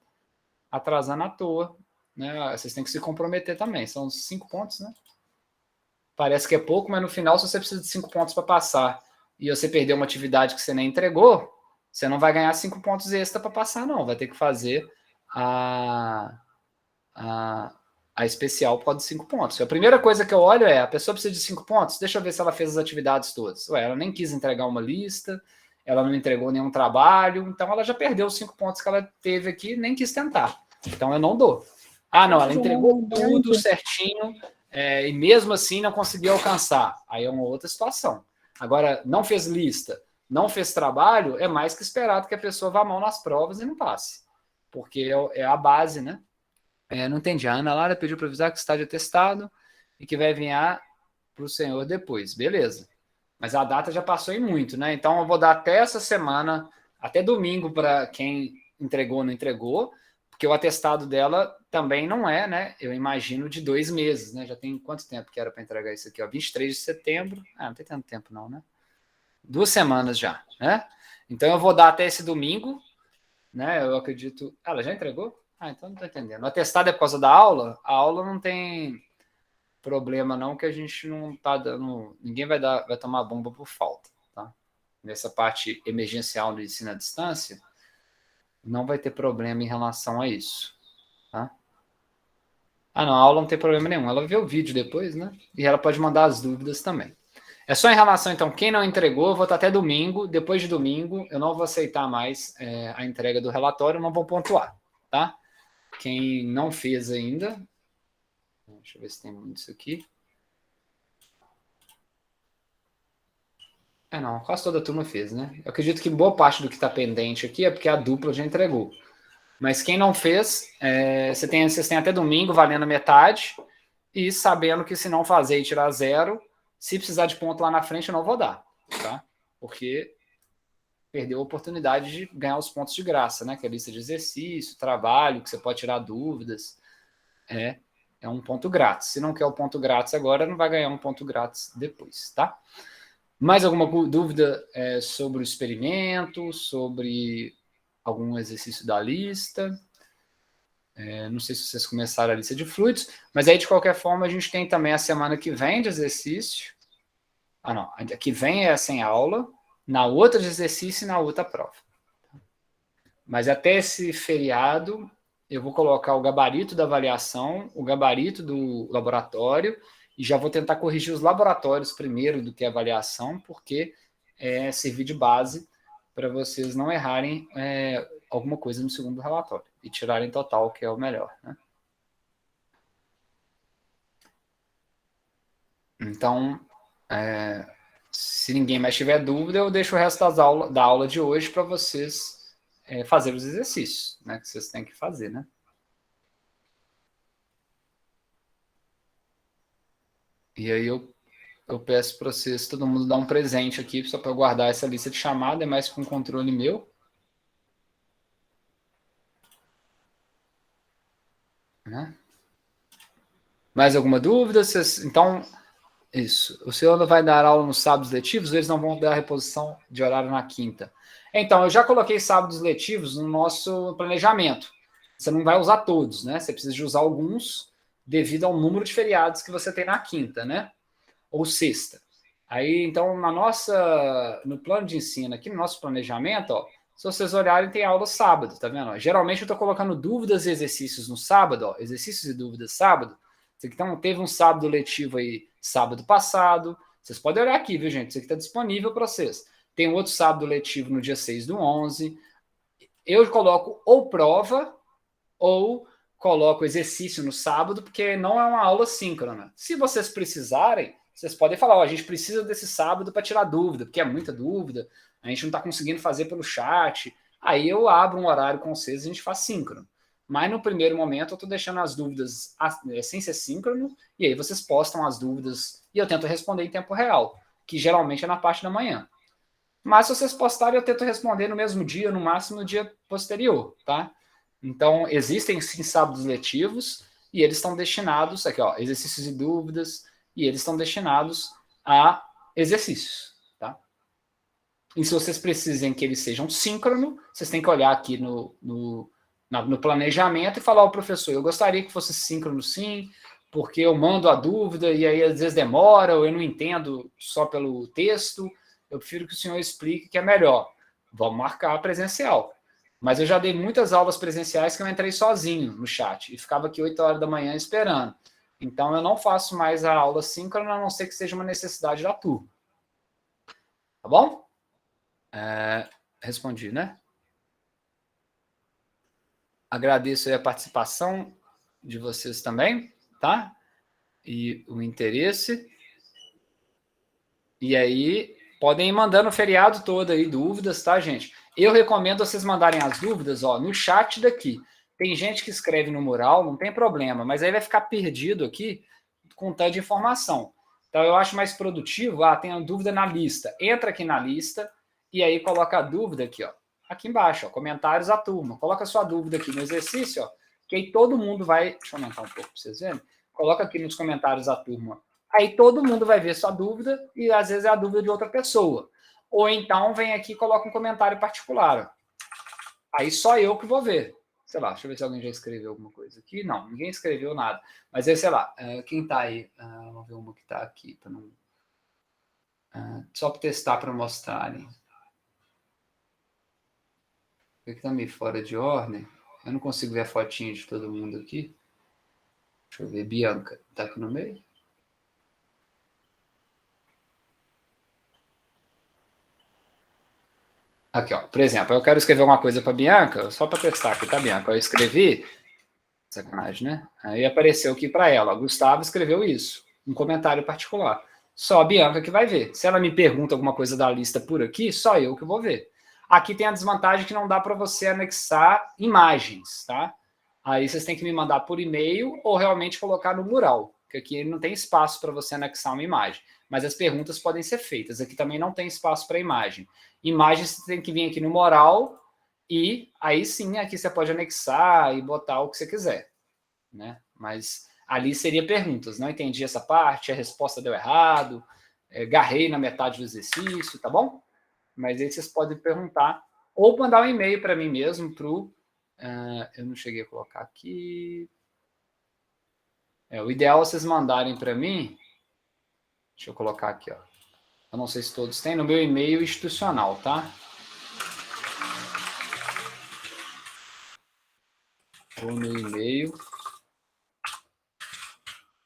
S1: atrasando à toa. Né? Vocês têm que se comprometer também. São 5 pontos, né? Parece que é pouco, mas no final, se você precisa de 5 pontos para passar e você perder uma atividade que você nem entregou, você não vai ganhar 5 pontos extra para passar, não. Vai ter que fazer a especial pode 5 pontos. A primeira coisa que eu olho é, a pessoa precisa de 5 pontos? Deixa eu ver se ela fez as atividades todas. Ué, ela nem quis entregar uma lista, ela não entregou nenhum trabalho, então ela já perdeu os 5 pontos que ela teve aqui, nem quis tentar. Então eu não dou. Ah, não, ela entregou tudo certinho, e mesmo assim não conseguiu alcançar. Aí é uma outra situação. Agora, não fez lista, não fez trabalho, é mais que esperado que a pessoa vá mal nas provas e não passe. Porque é a base, né? Não entendi. A Ana Lara pediu para avisar que está de atestado e que vai enviar para o senhor depois. Beleza. Mas a data já passou em muito, né? Então eu vou dar até essa semana, até domingo, para quem entregou ou não entregou, porque o atestado dela também não é, né? Eu imagino de 2 meses, né? Já tem quanto tempo que era para entregar isso aqui? Ó? 23 de setembro. Não tem tanto tempo não, né? 2 semanas já, né? Então eu vou dar até esse domingo, né? Eu acredito... ela já entregou? Então não estou entendendo. O atestado é por causa da aula? A aula não tem problema não, que a gente não está dando... ninguém vai tomar bomba por falta, tá? Nessa parte emergencial do ensino à distância, não vai ter problema em relação a isso, tá? Não, a aula não tem problema nenhum. Ela vê o vídeo depois, né? E ela pode mandar as dúvidas também. É só em relação, então, quem não entregou, eu vou estar até domingo. Depois de domingo, eu não vou aceitar mais a entrega do relatório, não vou pontuar, tá? Quem não fez ainda... deixa eu ver se tem muito isso aqui. Não, quase toda a turma fez, né? Eu acredito que boa parte do que está pendente aqui é porque a dupla já entregou. Mas quem não fez, vocês têm até domingo valendo metade e sabendo que se não fazer e tirar 0, se precisar de ponto lá na frente, eu não vou dar, tá? Porque perdeu a oportunidade de ganhar os pontos de graça, né? Que é a lista de exercício, trabalho, que você pode tirar dúvidas. É um ponto grátis. Se não quer o ponto grátis agora, não vai ganhar um ponto grátis depois, tá? Mais alguma dúvida sobre o experimento, sobre algum exercício da lista? Não sei se vocês começaram a lista de fluidos, mas aí, de qualquer forma, a gente tem também a semana que vem de exercício. Não. A que vem é sem aula, na outra de exercício e na outra prova. Mas até esse feriado, eu vou colocar o gabarito da avaliação, o gabarito do laboratório, e já vou tentar corrigir os laboratórios primeiro do que a avaliação, porque servir de base para vocês não errarem alguma coisa no segundo relatório e tirarem total, que é o melhor, né? Então, se ninguém mais tiver dúvida, eu deixo o resto da aula de hoje para vocês fazerem os exercícios, né, que vocês têm que fazer, né? E aí eu peço para vocês, todo mundo dar um presente aqui, só para guardar essa lista de chamada, é mais com controle meu. Né? Mais alguma dúvida? Então, isso. O senhor vai dar aula nos sábados letivos, ou eles não vão dar reposição de horário na quinta? Então, eu já coloquei sábados letivos no nosso planejamento. Você não vai usar todos, né? Você precisa de usar alguns devido ao número de feriados que você tem na quinta, né? Ou sexta. Aí, então, no plano de ensino, aqui no nosso planejamento, ó, se vocês olharem, tem aula sábado, tá vendo? Geralmente eu estou colocando dúvidas e exercícios no sábado, ó, exercícios e dúvidas sábado. Então, teve um sábado letivo aí sábado passado. Vocês podem olhar aqui, viu, gente? Isso aqui está disponível para vocês. Tem outro sábado letivo no dia 6/11. Eu coloco ou prova ou coloco exercício no sábado, porque não é uma aula síncrona. Se vocês precisarem, vocês podem falar, a gente precisa desse sábado para tirar dúvida, porque é muita dúvida, a gente não está conseguindo fazer pelo chat. Aí eu abro um horário com vocês e a gente faz síncrono. mas no primeiro momento eu estou deixando as dúvidas sem ser síncrono, e aí vocês postam as dúvidas e eu tento responder em tempo real, que geralmente é na parte da manhã. Mas se vocês postarem, eu tento responder no mesmo dia, no máximo no dia posterior, tá? Então, existem sim sábados letivos, e eles estão destinados, aqui ó, exercícios e dúvidas, e eles estão destinados a exercícios, tá? E se vocês precisem que eles sejam síncrono, vocês têm que olhar aqui no planejamento e falar ao professor, eu gostaria que fosse síncrono sim, porque eu mando a dúvida e aí às vezes demora, ou eu não entendo só pelo texto, eu prefiro que o senhor explique que é melhor. Vamos marcar presencial. Mas eu já dei muitas aulas presenciais que eu entrei sozinho no chat e ficava aqui 8 horas da manhã esperando. Então eu não faço mais a aula síncrona, a não ser que seja uma necessidade da turma. Tá bom? Respondi, né? Agradeço aí a participação de vocês também, tá? E o interesse. E aí, podem ir mandando o feriado todo aí, dúvidas, tá, gente? Eu recomendo vocês mandarem as dúvidas, ó, no chat daqui. Tem gente que escreve no mural, não tem problema, mas aí vai ficar perdido aqui com tanto de informação. Então, eu acho mais produtivo, tem a dúvida na lista. Entra aqui na lista e aí coloca a dúvida aqui, ó. Aqui embaixo, ó, comentários à turma. Coloca a sua dúvida aqui no exercício, ó, que aí todo mundo vai... Deixa eu aumentar um pouco para vocês verem. Coloca aqui nos comentários à turma. Aí todo mundo vai ver sua dúvida e às vezes é a dúvida de outra pessoa. Ou então vem aqui e coloca um comentário particular. Aí só eu que vou ver. Sei lá, deixa eu ver se alguém já escreveu alguma coisa aqui. Não, ninguém escreveu nada. Mas aí, sei lá, quem tá aí? Vamos ver uma que tá aqui. Pra não... só para testar, para mostrarem. Aqui tá meio fora de ordem. Eu não consigo ver a fotinha de todo mundo aqui. Deixa eu ver. Bianca, tá aqui no meio? Aqui, ó. Por exemplo, eu quero escrever uma coisa para Bianca, só para testar aqui, tá, Bianca? Eu escrevi, sacanagem, né? Aí apareceu aqui para ela, Gustavo escreveu isso, um comentário particular. Só a Bianca que vai ver. Se ela me pergunta alguma coisa da lista por aqui, só eu que vou ver. Aqui tem a desvantagem que não dá para você anexar imagens, tá? Aí vocês têm que me mandar por e-mail ou realmente colocar no mural, porque aqui não tem espaço para você anexar uma imagem. Mas as perguntas podem ser feitas. Aqui também não tem espaço para imagem. Imagens você tem que vir aqui no mural e aí sim, aqui você pode anexar e botar o que você quiser, né? Mas ali seria perguntas. Não entendi essa parte, a resposta deu errado, garrei na metade do exercício, tá bom? Mas aí vocês podem perguntar ou mandar um e-mail para mim mesmo, eu não cheguei a colocar aqui. O ideal é vocês mandarem para mim. Deixa eu colocar aqui, ó. Eu não sei se todos têm, no meu e-mail institucional, tá? Ou no e-mail.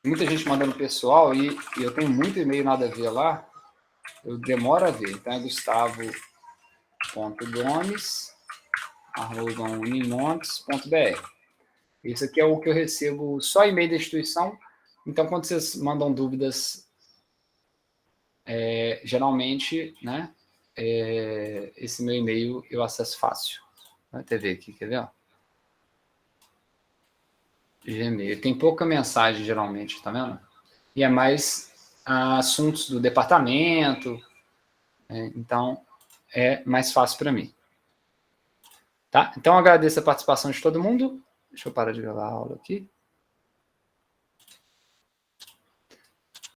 S1: Muita gente mandando pessoal e eu tenho muito e-mail nada a ver lá. Eu demoro a ver. Então é gustavo.gomes@unimontes.br. Esse aqui é o que eu recebo só e-mail da instituição. Então, quando vocês mandam dúvidas, geralmente, né, esse meu e-mail eu acesso fácil. Vai ter ver aqui, quer ver? Ó? Gmail. Tem pouca mensagem, geralmente, tá vendo? E é mais assuntos do departamento. Então, é mais fácil para mim. Tá? Então, eu agradeço a participação de todo mundo. Deixa eu parar de gravar a aula aqui.